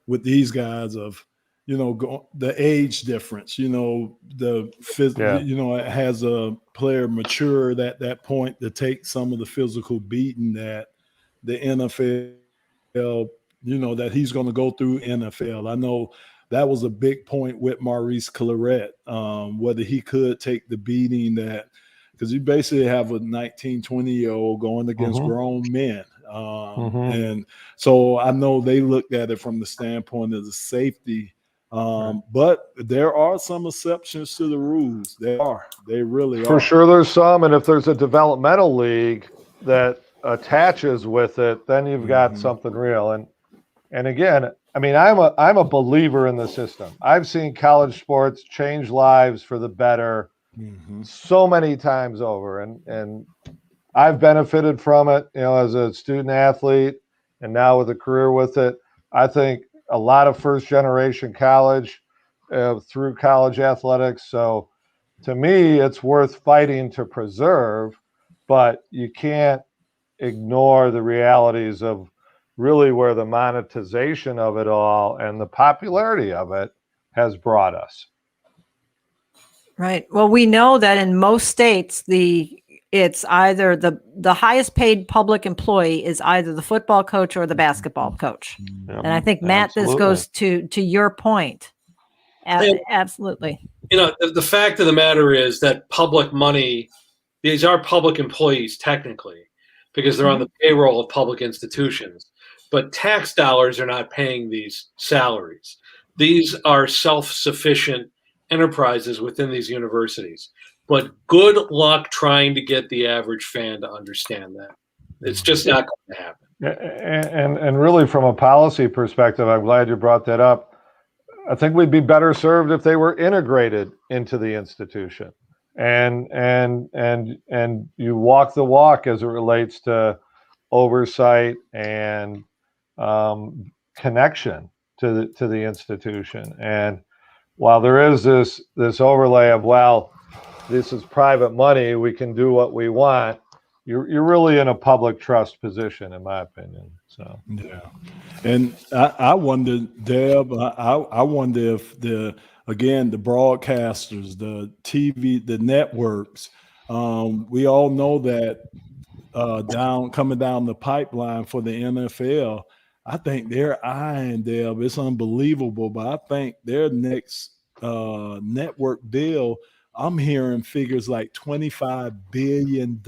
with these guys of, the age difference, it has a player matured at that point to take some of the physical beating that the NFL, that he's going to go through NFL. I know that was a big point with Maurice Claret, whether he could take the beating because you basically have a 19, 20-year-old going against grown men. And so I know they looked at it from the standpoint of the safety. But there are some exceptions to the rules. They really are. For sure there's some, and if there's a developmental league that attaches with it, then you've got something real. And again, I mean, I'm a believer in the system. I've seen college sports change lives for the better so many times over, and I've benefited from it, as a student athlete and now with a career with it. I think a lot of first generation college through college athletics. So to me, it's worth fighting to preserve, but you can't ignore the realities of really where the monetization of it all and the popularity of it has brought us. Right. Well, we know that in most states, it's either the highest paid public employee is either the football coach or the basketball coach. Yep. And I think, Matt, This goes to your point. Absolutely. The fact of the matter is that public money, these are public employees technically, because they're on the payroll of public institutions, but tax dollars are not paying these salaries. These are self-sufficient enterprises within these universities. But good luck trying to get the average fan to understand that. It's just not going to happen. And really, from a policy perspective, I'm glad you brought that up. I think we'd be better served if they were integrated into the institution, and you walk the walk as it relates to oversight and connection to the institution. And while there is this overlay of, this is private money, we can do what we want, you're really in a public trust position, in my opinion. So yeah. And I wonder, Deb, I wonder if the broadcasters, the TV, the networks, we all know that coming down the pipeline for the NFL, I think they're eyeing, Deb, it's unbelievable, but I think their next network deal, I'm hearing figures like $25 billion.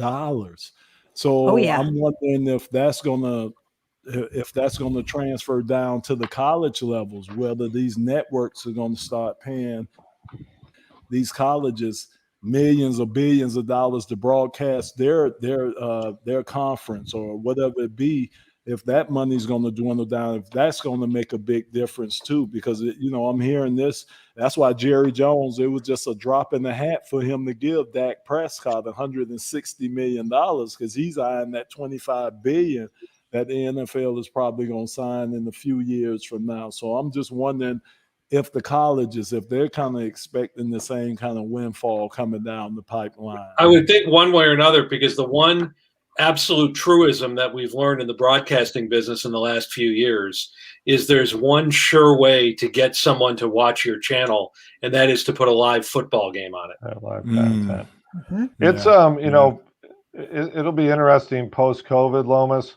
So Oh, yeah. I'm wondering if that's gonna transfer down to the college levels, whether these networks are going to start paying these colleges millions or billions of dollars to broadcast their conference or whatever it be. If that money's going to dwindle down, if that's going to make a big difference too, because I'm hearing this. That's why Jerry Jones, it was just a drop in the hat for him to give Dak Prescott $160 million, because he's eyeing that $25 billion that the NFL is probably going to sign in a few years from now. So I'm just wondering if the colleges, if they're kind of expecting the same kind of windfall coming down the pipeline. I would think one way or another, because the one absolute truism that we've learned in the broadcasting business in the last few years is there's one sure way to get someone to watch your channel, and that is to put a live football game on it. Live content. Mm-hmm. It's it'll be interesting post-COVID, Lomas.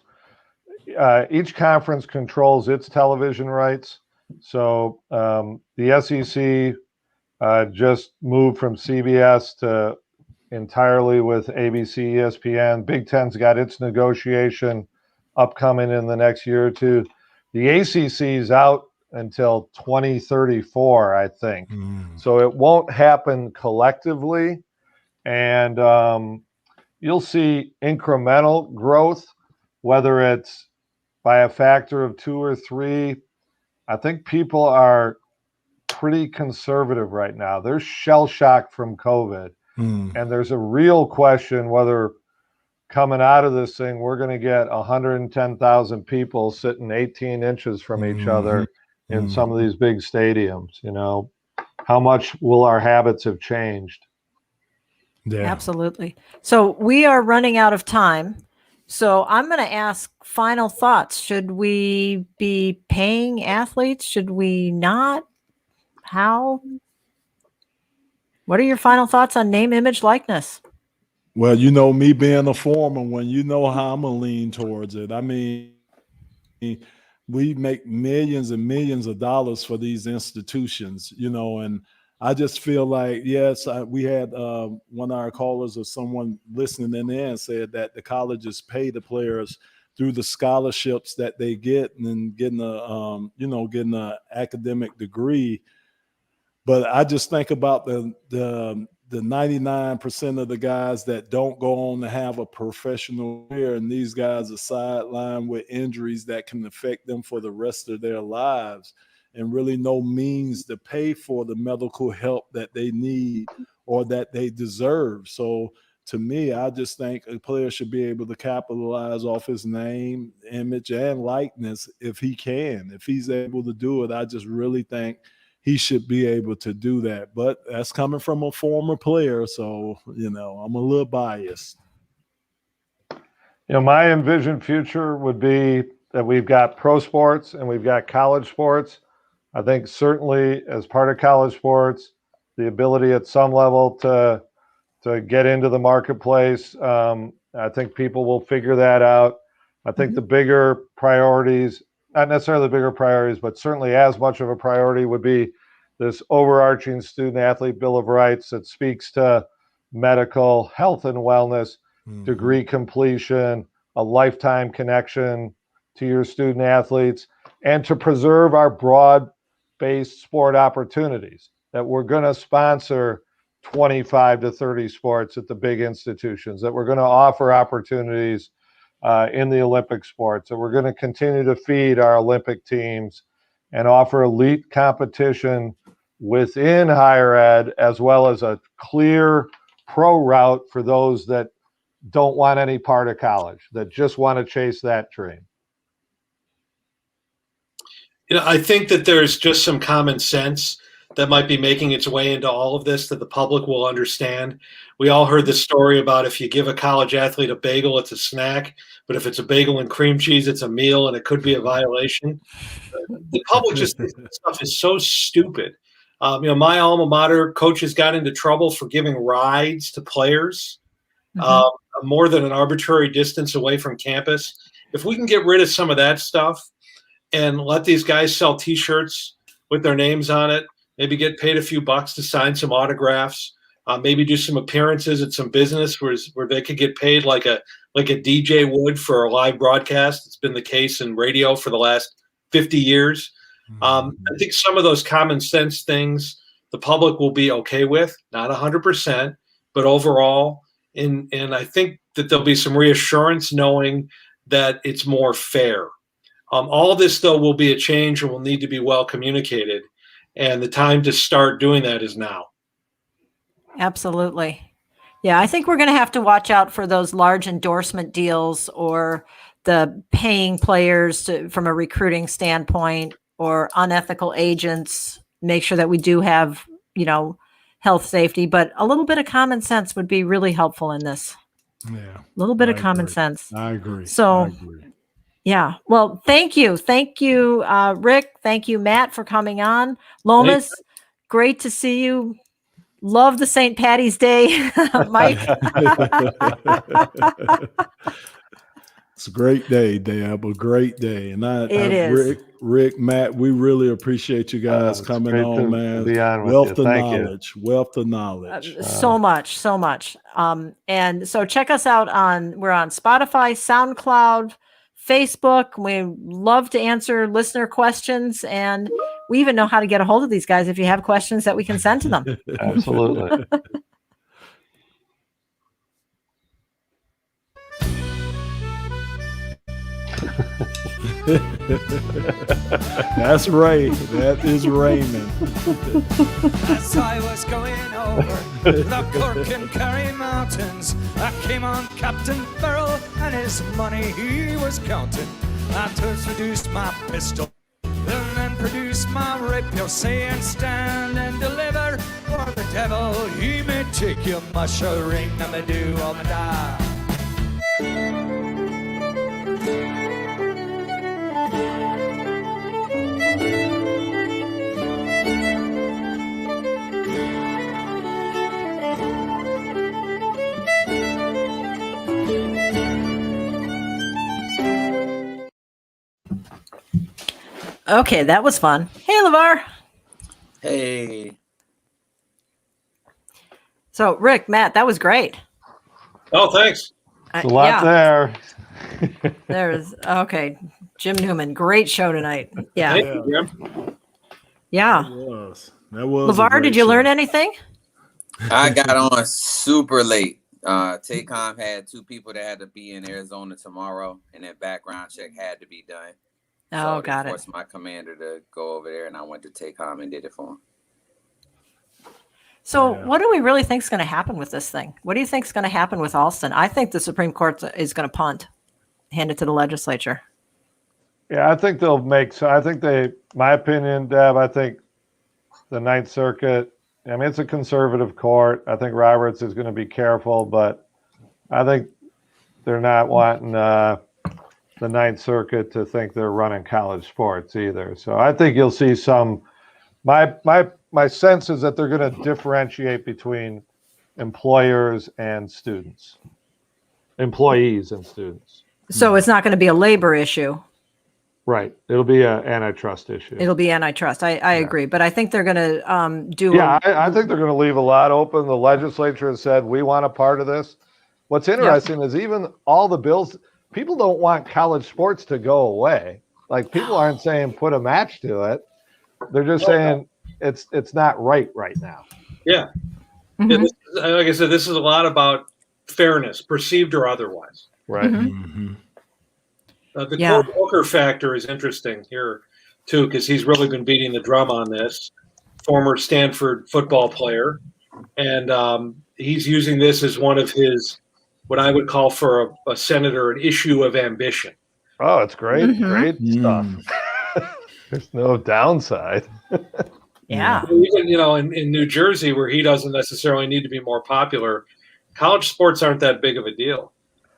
Each conference controls its television rights. So the SEC just moved from CBS to entirely with ABC, ESPN. Big Ten's got its negotiation upcoming in the next year or two. The ACC's out until 2034, I think. So it won't happen collectively. And you'll see incremental growth, whether it's by a factor of 2 or 3. I think people are pretty conservative right now. They're shell shocked from COVID. And there's a real question whether coming out of this thing, we're going to get 110,000 people sitting 18 inches from each other in some of these big stadiums. How much will our habits have changed? Yeah. Absolutely. So we are running out of time. So I'm going to ask final thoughts. Should we be paying athletes? Should we not? How? What are your final thoughts on name, image, likeness? Well, me being a former one, how I'm going to lean towards it. I mean, we make millions and millions of dollars for these institutions, and I just feel like, yes, we had one of our callers or someone listening in there and said that the colleges pay the players through the scholarships that they get and getting a academic degree. But I just think about the 99% of the guys that don't go on to have a professional career, and these guys are sidelined with injuries that can affect them for the rest of their lives, and really no means to pay for the medical help that they need or that they deserve. So to me, I just think a player should be able to capitalize off his name, image, and likeness if he can. If he's able to do it, I just really think he should be able to do that. But that's coming from a former player, so, I'm a little biased. My envisioned future would be that we've got pro sports and we've got college sports. I think certainly as part of college sports, the ability at some level to get into the marketplace, I think people will figure that out. I think the bigger priorities, not necessarily the bigger priorities, but certainly as much of a priority would be this overarching student-athlete Bill of Rights that speaks to medical, health and wellness, degree completion, a lifetime connection to your student-athletes, and to preserve our broad-based sport opportunities, that we're going to sponsor 25 to 30 sports at the big institutions, that we're going to offer opportunities in the Olympic sports, that we're going to continue to feed our Olympic teams and offer elite competition within higher ed, as well as a clear pro route for those that don't want any part of college, that just want to chase that dream. I think that there's just some common sense that might be making its way into all of this that the public will understand. We all heard the story about if you give a college athlete a bagel, it's a snack, but if it's a bagel and cream cheese, it's a meal, and it could be a violation. The public just thinks this stuff is so stupid. My alma mater coaches got into trouble for giving rides to players more than an arbitrary distance away from campus. If we can get rid of some of that stuff and let these guys sell T-shirts with their names on it, maybe get paid a few bucks to sign some autographs, maybe do some appearances at some business where they could get paid like a like a DJ would for a live broadcast. It's been the case in radio for the last 50 years. I think some of those common sense things the public will be okay with, not 100%, but overall. And I think that there'll be some reassurance knowing that it's more fair. All of this, though, will be a change and will need to be well communicated. And the time to start doing that is now. Absolutely. Yeah, I think we're going to have to watch out for those large endorsement deals or the paying players from a recruiting standpoint or unethical agents. Make sure that we do have, health safety, but a little bit of common sense would be really helpful in this. Yeah. A little bit of common sense. I agree. So, yeah. Well, thank you. Thank you, Rick. Thank you, Matt, for coming on. Lomas, great to see you. Love the St. Patty's Day, Mike. It's a great day, Deb. A great day. And It is. Rick, Matt, we really appreciate you guys coming on, man. Wealth of knowledge. So much. And so check us out we're on Spotify, SoundCloud, Facebook. We love to answer listener questions, and we even know how to get a hold of these guys if you have questions that we can send to them. Absolutely. That's right. That is Raymond. As I was going over the Cork and Kerry mountains, I came on Captain Farrell and his money he was counting. I first produced my pistol, and then produced my rapier, saying stand and deliver, or the devil he may take your mushering and may do all the die. Okay, that was fun. Hey, LeVar. Hey. So, Rick, Matt, that was great. Oh, thanks. It's a lot there. There's okay. Jim Newman, great show tonight. Yeah. Thank you, Jim. Yeah. That was LeVar, did you learn anything? I got on super late. TACOM had 2 people that had to be in Arizona tomorrow, and that background check had to be done. Oh, got it. Forced my commander to go over there, and I went to TACOM and did it for him. So what do we really think is going to happen with this thing? What do you think is going to happen with Alston? I think the Supreme Court is going to punt, hand it to the legislature. Yeah, I think they'll my opinion, Deb, I think the Ninth Circuit, it's a conservative court. I think Roberts is going to be careful, but I think they're not wanting the Ninth Circuit to think they're running college sports either. So I think you'll see my sense is that they're going to differentiate between employers and students, employees and students. So it's not going to be a labor issue. Right. It'll be an antitrust issue. It'll be antitrust. I agree. But I think they're going to do. Yeah, I think they're going to leave a lot open. The legislature has said, we want a part of this. What's interesting is even all the bills, people don't want college sports to go away. Like, people aren't saying put a match to it. They're just saying it's not right now. Yeah. Mm-hmm. Yeah, like I said, this is a lot about fairness, perceived or otherwise. Right. Mm-hmm. The Cory Booker factor is interesting here, too, because he's really been beating the drum on this. Former Stanford football player. And he's using this as one of his, what I would call for a senator, an issue of ambition. Oh, it's great. Mm-hmm. Great stuff. There's no downside. Yeah. Even, in New Jersey, where he doesn't necessarily need to be more popular, college sports aren't that big of a deal.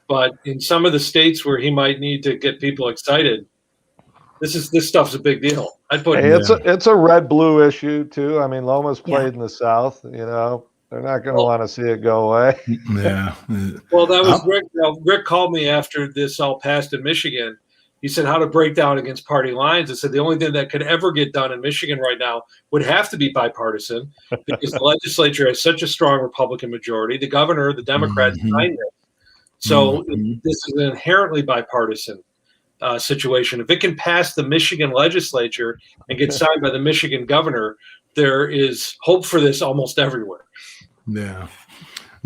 But in some of the states where he might need to get people excited, this stuff's a big deal. It's a red-blue issue too. Lomas played in the South. They're not going to want to see it go away. Yeah. Well, that was Rick. Rick called me after this all passed in Michigan. He said how to break down against party lines. I said the only thing that could ever get done in Michigan right now would have to be bipartisan because the legislature has such a strong Republican majority. The governor, the Democrats, behind it. So this is an inherently bipartisan situation. If it can pass the Michigan legislature and get signed by the Michigan governor, there is hope for this almost everywhere. Yeah.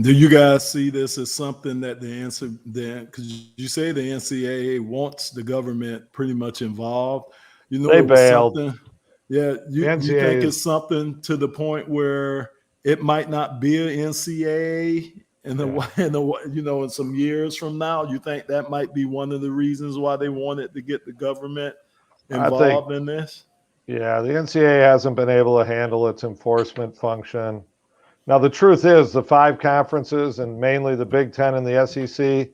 Do you guys see this as something that because you say the NCAA wants the government pretty much involved? You know, They it was bailed. something. Yeah, you think it's something to the point where it might not be an NCAA in some years from now? You think that might be one of the reasons why they wanted to get the government involved in this? Yeah, the NCAA hasn't been able to handle its enforcement function. Now, the truth is the 5 conferences and mainly the Big Ten and the SEC,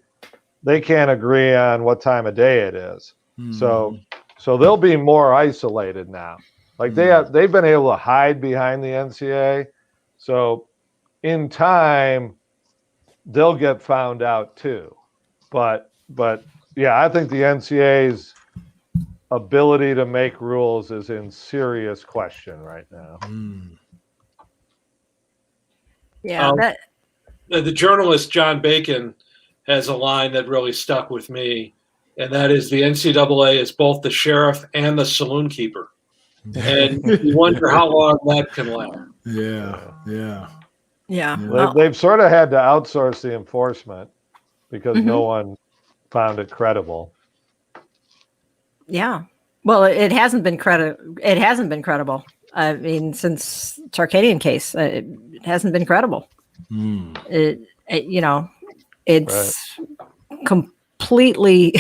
they can't agree on what time of day it is. So they'll be more isolated now. Like they've been able to hide behind the NCAA. So in time, they'll get found out too. But yeah, I think the NCAA's ability to make rules is in serious question right now. Yeah, the journalist John Bacon has a line that really stuck with me, and that is the NCAA is both the sheriff and the saloon keeper. And you wonder how long that can last. Yeah. They've sort of had to outsource the enforcement because no one found it credible. Yeah. Well, it hasn't been credible. I mean, since Tarkanian case, it hasn't been credible. It's completely.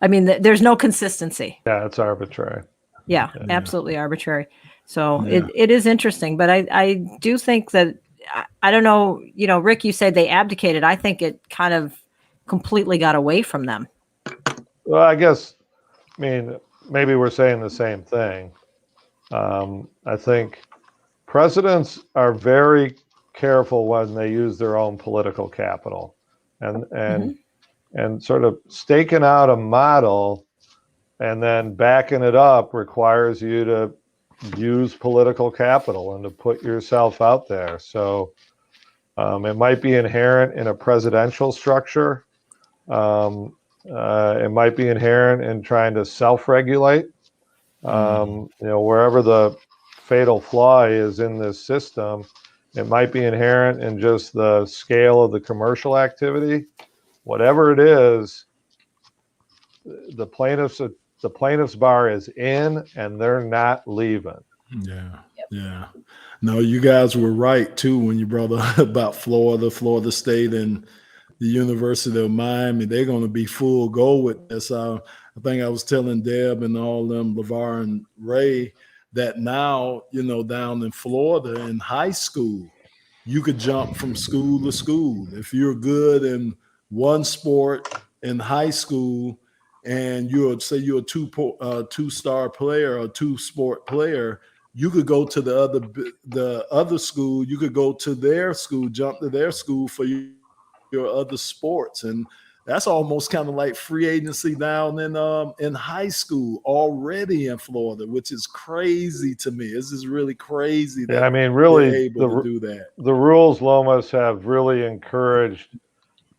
I mean, there's no consistency. Yeah, it's arbitrary. Yeah, absolutely arbitrary. So it is interesting, but I do think that I don't know. Rick, you said they abdicated. I think it kind of completely got away from them. Well, I guess. I mean, maybe we're saying the same thing. I think presidents are very careful when they use their own political capital, and sort of staking out a model and then backing it up requires you to use political capital and to put yourself out there. So it might be inherent in a presidential structure. It might be inherent in trying to self-regulate. Wherever the fatal flaw is in this system, it might be inherent in just the scale of the commercial activity. Whatever it is, the plaintiff's bar is in, and they're not leaving. Yeah. No, you guys were right too when you brought up about Florida State, and the University of Miami. They're going to be full go with this. I think I was telling Deb and all them, LeVar and Ray, that now, down in Florida in high school, you could jump from school to school. If you're good in one sport in high school and you're a two-star player or two-sport player, you could go to the other school. You could go to their school, jump to their school for your other sports, and that's almost kind of like free agency down in high school already in Florida, which is crazy to me. This is really crazy. Yeah, I mean, really, able to do that. The rules, Lomas, have really encouraged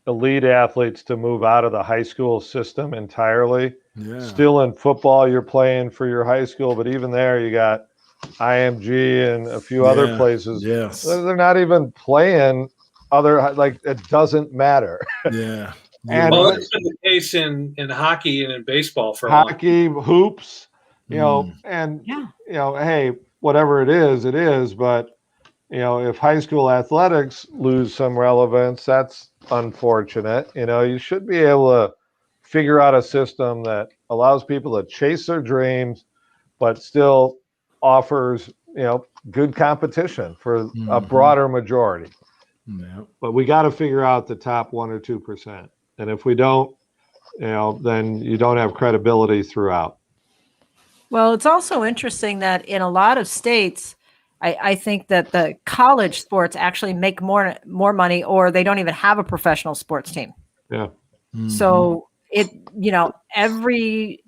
elite athletes to move out of the high school system entirely. Yeah. Still in football, you're playing for your high school, but even there, you got IMG and a few other places. Yes, they're not even playing. It doesn't matter. Yeah. And that's been the case in hockey and in baseball for hockey, hoops, and hey, whatever it is. But if high school athletics lose some relevance, that's unfortunate. You should be able to figure out a system that allows people to chase their dreams, but still offers good competition for a broader majority. Yeah. But we got to figure out the top 1 or 2%. And if we don't, then you don't have credibility throughout. Well, it's also interesting that in a lot of states, I think that the college sports actually make more money, or they don't even have a professional sports team. Yeah. So every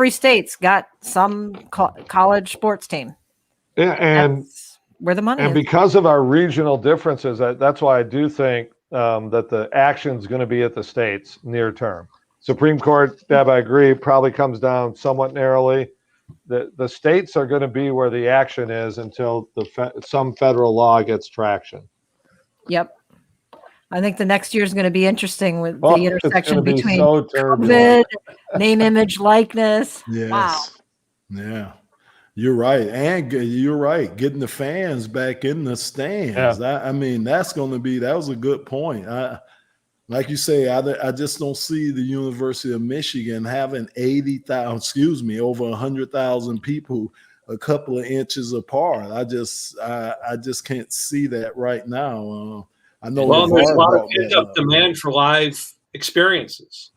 state's got some college sports team. Yeah, and that's where the money and is. because of our regional differences, that's why I do think that the action's going to be at the states near term. Supreme Court, Deb, I agree, probably comes down somewhat narrowly. The states are going to be where the action is until some federal law gets traction. Yep. I think the next year is going to be interesting with the intersection between COVID, name, image, likeness. Yes. Wow. Yeah. You're right. And you're right. Getting the fans back in the stands. Yeah. That was a good point. Like you say, I just don't see the University of Michigan having over 100,000 people a couple of inches apart. I just can't see that right now. I know. Well, there's a lot of pent-up demand for live experiences.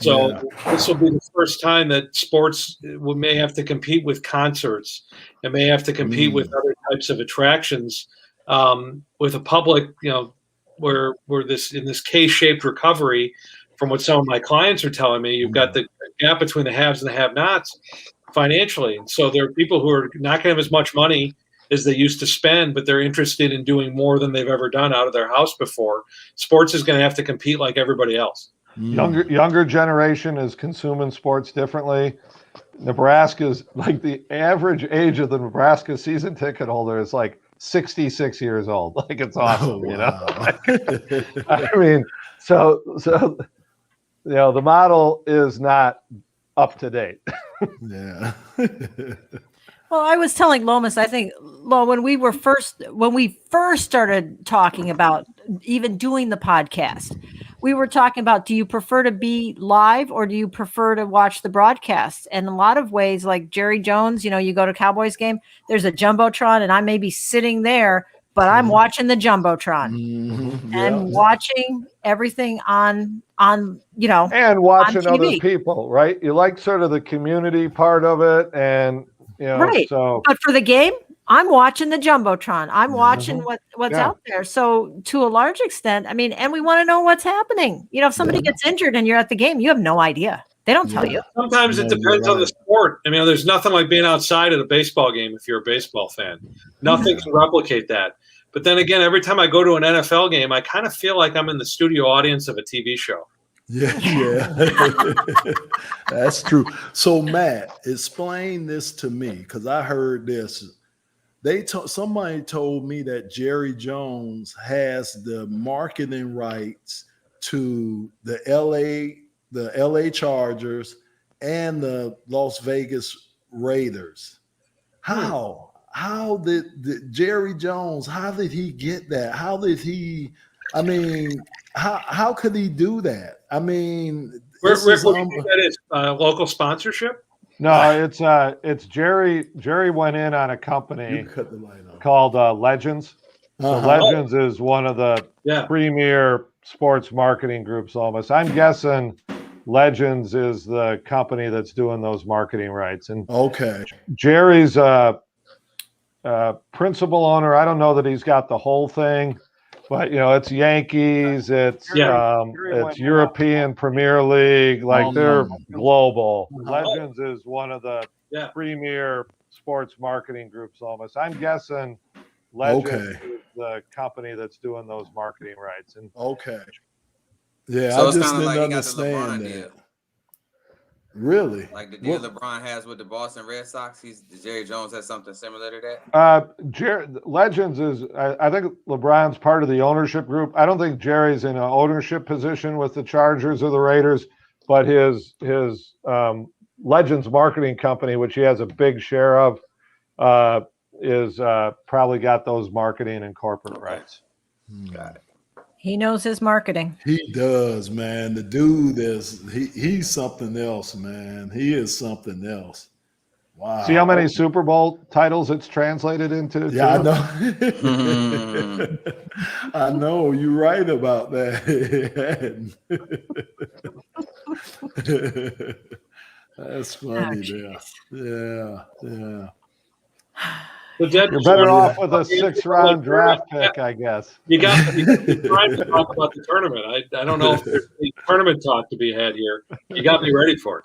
So this will be the first time that sports may have to compete with concerts and may have to compete with other types of attractions with a public, where in this K-shaped recovery, from what some of my clients are telling me, you've got the gap between the haves and the have-nots financially. And so there are people who are not going to have as much money as they used to spend, but they're interested in doing more than they've ever done out of their house before. Sports is going to have to compete like everybody else. Younger generation is consuming sports differently. Nebraska's like the average age of the Nebraska season ticket holder is like 66 years old. Like, it's awesome, I mean, so the model is not up to date. Yeah. Well, I was telling Lomas, I think, when we first started talking about even doing the podcast, we were talking about, do you prefer to be live or do you prefer to watch the broadcast? And in a lot of ways, like Jerry Jones, you go to Cowboys game, there's a Jumbotron and I may be sitting there, but I'm watching the Jumbotron and watching everything on and watching other people, right? You like sort of the community part of it, and right. So, but for the game, I'm watching the Jumbotron. I'm watching what's out there. So to a large extent, I mean, and we want to know what's happening. If somebody gets injured and you're at the game, you have no idea. They don't tell you. Sometimes it depends on the sport. I mean, there's nothing like being outside at a baseball game if you're a baseball fan. Nothing can replicate that. But then again, every time I go to an NFL game, I kind of feel like I'm in the studio audience of a TV show. Yeah. That's true. So, Matt, explain this to me, because I heard this. Somebody told me that Jerry Jones has the marketing rights to the LA Chargers and the Las Vegas Raiders. How did Jerry Jones, how did he get that? How could he do that? I mean, Rick, what do you think that is? Local sponsorship? No, it's Jerry. Jerry went in on a company called Legends. So Legends is one of the premier sports marketing groups almost. I'm guessing Legends is the company that's doing those marketing rights. And Jerry's principal owner. I don't know that he's got the whole thing, but it's Yankees, it's European Premier League, like they're global. Legends is one of the premier sports marketing groups almost. I'm guessing Legends is the company that's doing those marketing rights. And yeah, so I just didn't understand that. Really? Like the deal LeBron has with the Boston Red Sox, Jerry Jones has something similar to that? Legends is, I think LeBron's part of the ownership group. I don't think Jerry's in an ownership position with the Chargers or the Raiders, but his Legends marketing company, which he has a big share of, is probably got those marketing and corporate rights. Got it. He knows his marketing. He does, man. The dude he's something else, man. He is something else. Wow. See how many Super Bowl titles it's translated into? Yeah, I know. I know. You're right about that. That's funny. Yeah. You're better off with a 6th-round draft pick, I guess. You got trying to talk about the tournament. I don't know if there's any tournament talk to be had here. You got me ready for it.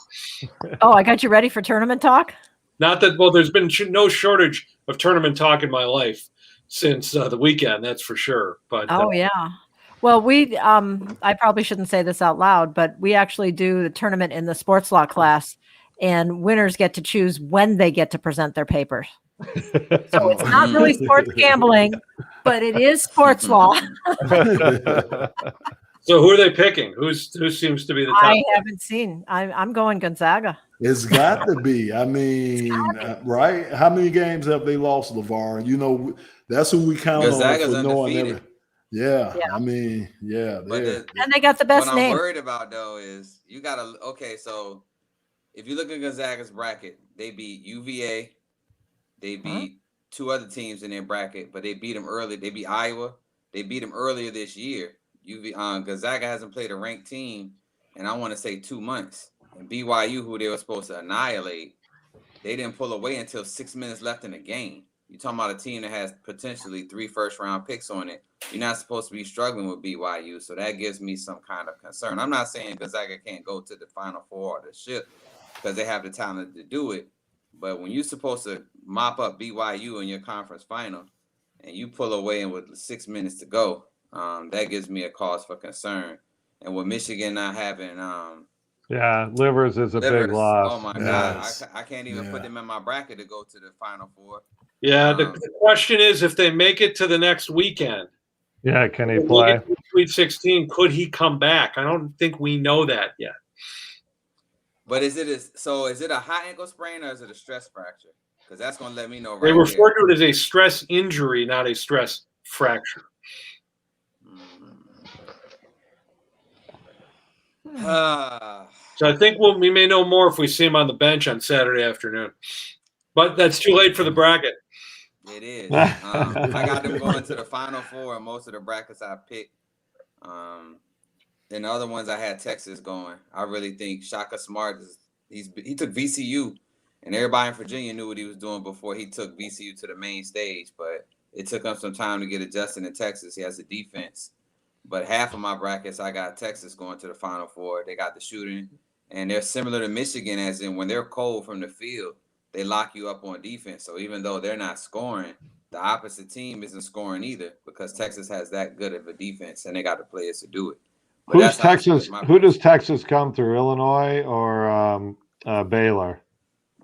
Oh, I got you ready for tournament talk? Not that, well, there's been no shortage of tournament talk in my life since the weekend, that's for sure. But yeah. Well, I probably shouldn't say this out loud, but we actually do the tournament in the sports law class, and winners get to choose when they get to present their papers. So it's not really sports gambling, but it is sports law. So who are they picking? Who seems to be the top? I haven't seen. I'm going Gonzaga. It's got to be. I mean, right? How many games have they lost, LeVar? You know, that's who we count Gonzaga's on for knowing undefeated. everything. Yeah, I mean, yeah. And they got the best what name. I'm worried about, though, is you got to – okay, so if you look at Gonzaga's bracket, they beat UVA. They beat two other teams in their bracket, but they beat them early. They beat Iowa. They beat them earlier this year. Gonzaga hasn't played a ranked team in, I want to say, 2 months. And BYU, who they were supposed to annihilate, they didn't pull away until 6 minutes left in the game. You're talking about a team that has potentially 3 first-round picks on it. You're not supposed to be struggling with BYU, so that gives me some kind of concern. I'm not saying Gonzaga can't go to the Final Four or the ship because they have the talent to do it, but when you're supposed to mop up BYU in your conference final and you pull away and with 6 minutes to go, that gives me a cause for concern. And with Michigan not having Livers is a big loss. Oh, my God. I can't even put them in my bracket to go to the Final Four. Yeah, the question is if they make it to the next weekend. Yeah, can he play? Sweet 16, could he come back? I don't think we know that yet. But is it a high ankle sprain or is it a stress fracture? Because that's going to let me know. They refer to it as a stress injury, not a stress fracture. So I think we may know more if we see him on the bench on Saturday afternoon. But that's too late for the bracket. It is. I got them going to the Final Four in most of the brackets I picked. And the other ones I had Texas going. I really think Shaka Smart he took VCU, and everybody in Virginia knew what he was doing before he took VCU to the main stage. But it took him some time to get adjusted in Texas. He has a defense. But half of my brackets, I got Texas going to the Final Four. They got the shooting, and they're similar to Michigan, as in when they're cold from the field, they lock you up on defense. So even though they're not scoring, the opposite team isn't scoring either because Texas has that good of a defense, and they got the players to do it. Who's Texas? Who does Texas come through? Illinois or Baylor?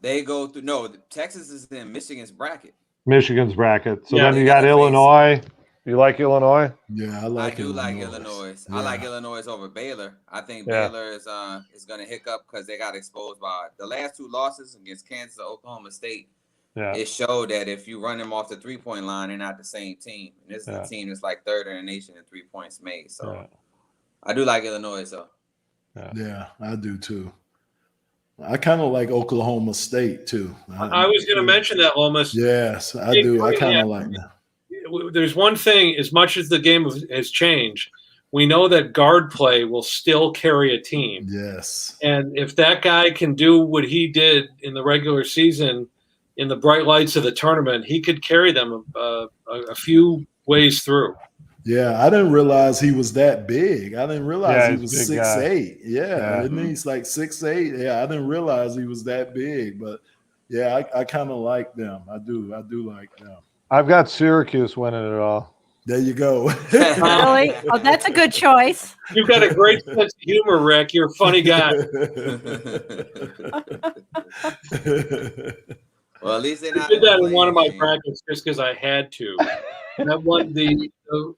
They go through. No, Texas is in Michigan's bracket. Michigan's bracket. So then you got Illinois. You like Illinois? Yeah, I do like Illinois. Yeah. I like Illinois over Baylor. I think Baylor is going to hiccup because they got exposed by the last 2 losses against Kansas and Oklahoma State. Yeah. It showed that if you run them off the 3-point line, they're not the same team. And this is a team that's like 3rd in the nation in 3 points made. So I do like Illinois, though. Yeah, I do too. I kind of like Oklahoma State too. I was going to mention that, Lomas. Yes, I do. I kind of like that. There's one thing, as much as the game has changed, we know that guard play will still carry a team. Yes. And if that guy can do what he did in the regular season in the bright lights of the tournament, he could carry them a few ways through. Yeah, I didn't realize he was that big. I didn't realize he was 6'8". Yeah. Isn't he? He's like 6'8". Yeah, I didn't realize he was that big. But, yeah, I kind of like them. I do like them. I've got Syracuse winning it all. There you go. Really? Oh, that's a good choice. You've got a great sense of humor, Rick. You're a funny guy. Well, at least they did that in one of my brackets just because I had to. That one,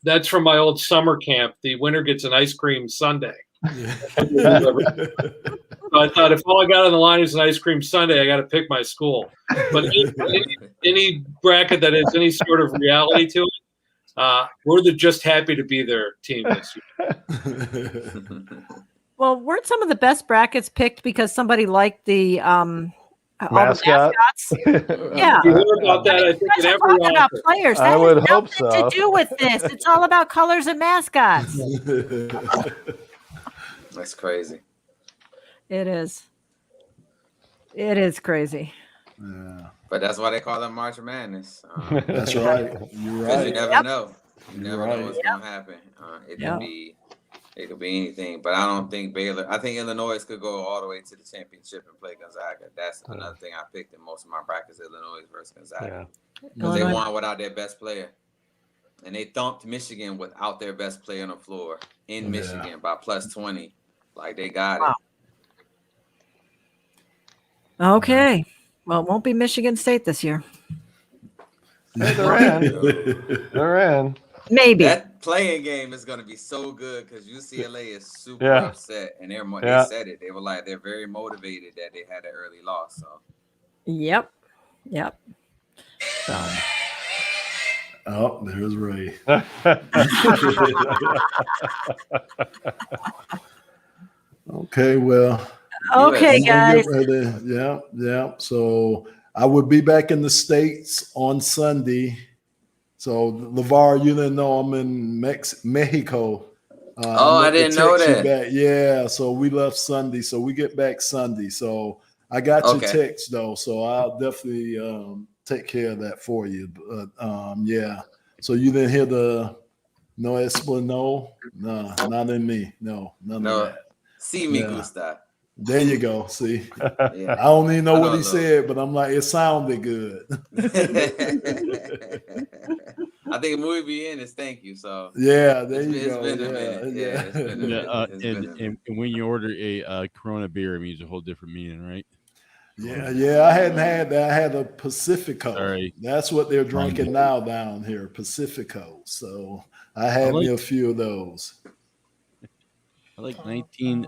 that's from my old summer camp. The winner gets an ice cream sundae. So I thought if all I got on the line is an ice cream sundae, I got to pick my school. But any bracket that has any sort of reality to it, we're just happy to be their team this year. Well, weren't some of the best brackets picked because somebody liked the mascots? Yeah. You heard about that, I think, in every talking about players. That I would has hope nothing so. to do with this. It's all about colors and mascots. That's crazy. It is. It is crazy. Yeah. But that's why they call it March Madness. That's right. You're right. You never know. You never know what's Yep. going to happen. It could be anything. But I don't think Baylor. I think Illinois could go all the way to the championship and play Gonzaga. That's another thing I picked in most of my brackets: Illinois versus Gonzaga, because they won without their best player. and they thumped Michigan without their best player on the floor in Michigan by plus 20. Like, they got it. Okay. Well, it won't be Michigan State this year. Hey, they're in. They're in. Maybe. That playing game is going to be so good because UCLA is super upset, and they said it. They were like, they're very motivated that they had an early loss. So. Yep. So. Oh, there's Ray. Okay, well. Okay, guys. Yeah. So I would be back in the States on Sunday. So LeVar, you didn't know I'm in Mexico. I didn't know that. Yeah, so we left Sunday. So we get back Sunday. So I got your text though. So I'll definitely take care of that for you. But yeah. So you didn't hear the no Esplano? No, not in me. No, none of that. See me gusta. There you go. See, I don't even know what he said, but I'm like, it sounded good. I think muy bien is thank you. So yeah, there you go. It's been a minute. And when you order a Corona beer, it means a whole different meaning, right? Yeah. I hadn't had that. I had a Pacifico. Sorry. That's what they're drinking now down here, Pacifico. So I had me a few of those. I like 19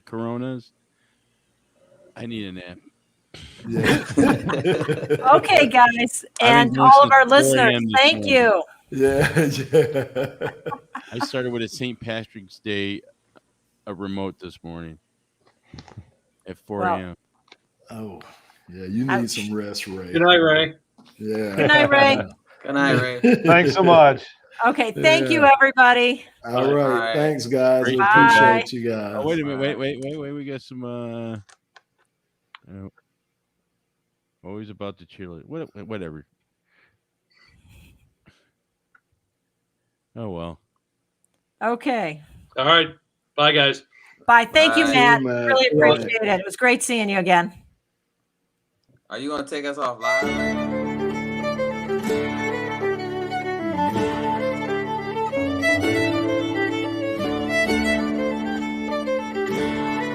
Coronas. I need a nap. Yeah. Okay, guys, and all of our listeners, thank you. Yeah. I started with a St. Patrick's Day remote this morning at 4 a.m. Oh, yeah, you need some rest, Ray. Good night, Ray. Yeah. Good night, Ray. Good night, Ray. Thanks so much. Okay, thank you, everybody. All right. Thanks, guys. We Bye. appreciate you guys. Oh, wait a minute. Wait. We got some always about the cheerleader. Whatever. Oh well. Okay. All right. Bye, guys. Bye. Thank you, Matt. See you, Matt. Really appreciate it. It was great seeing you again. Are you going to take us off live?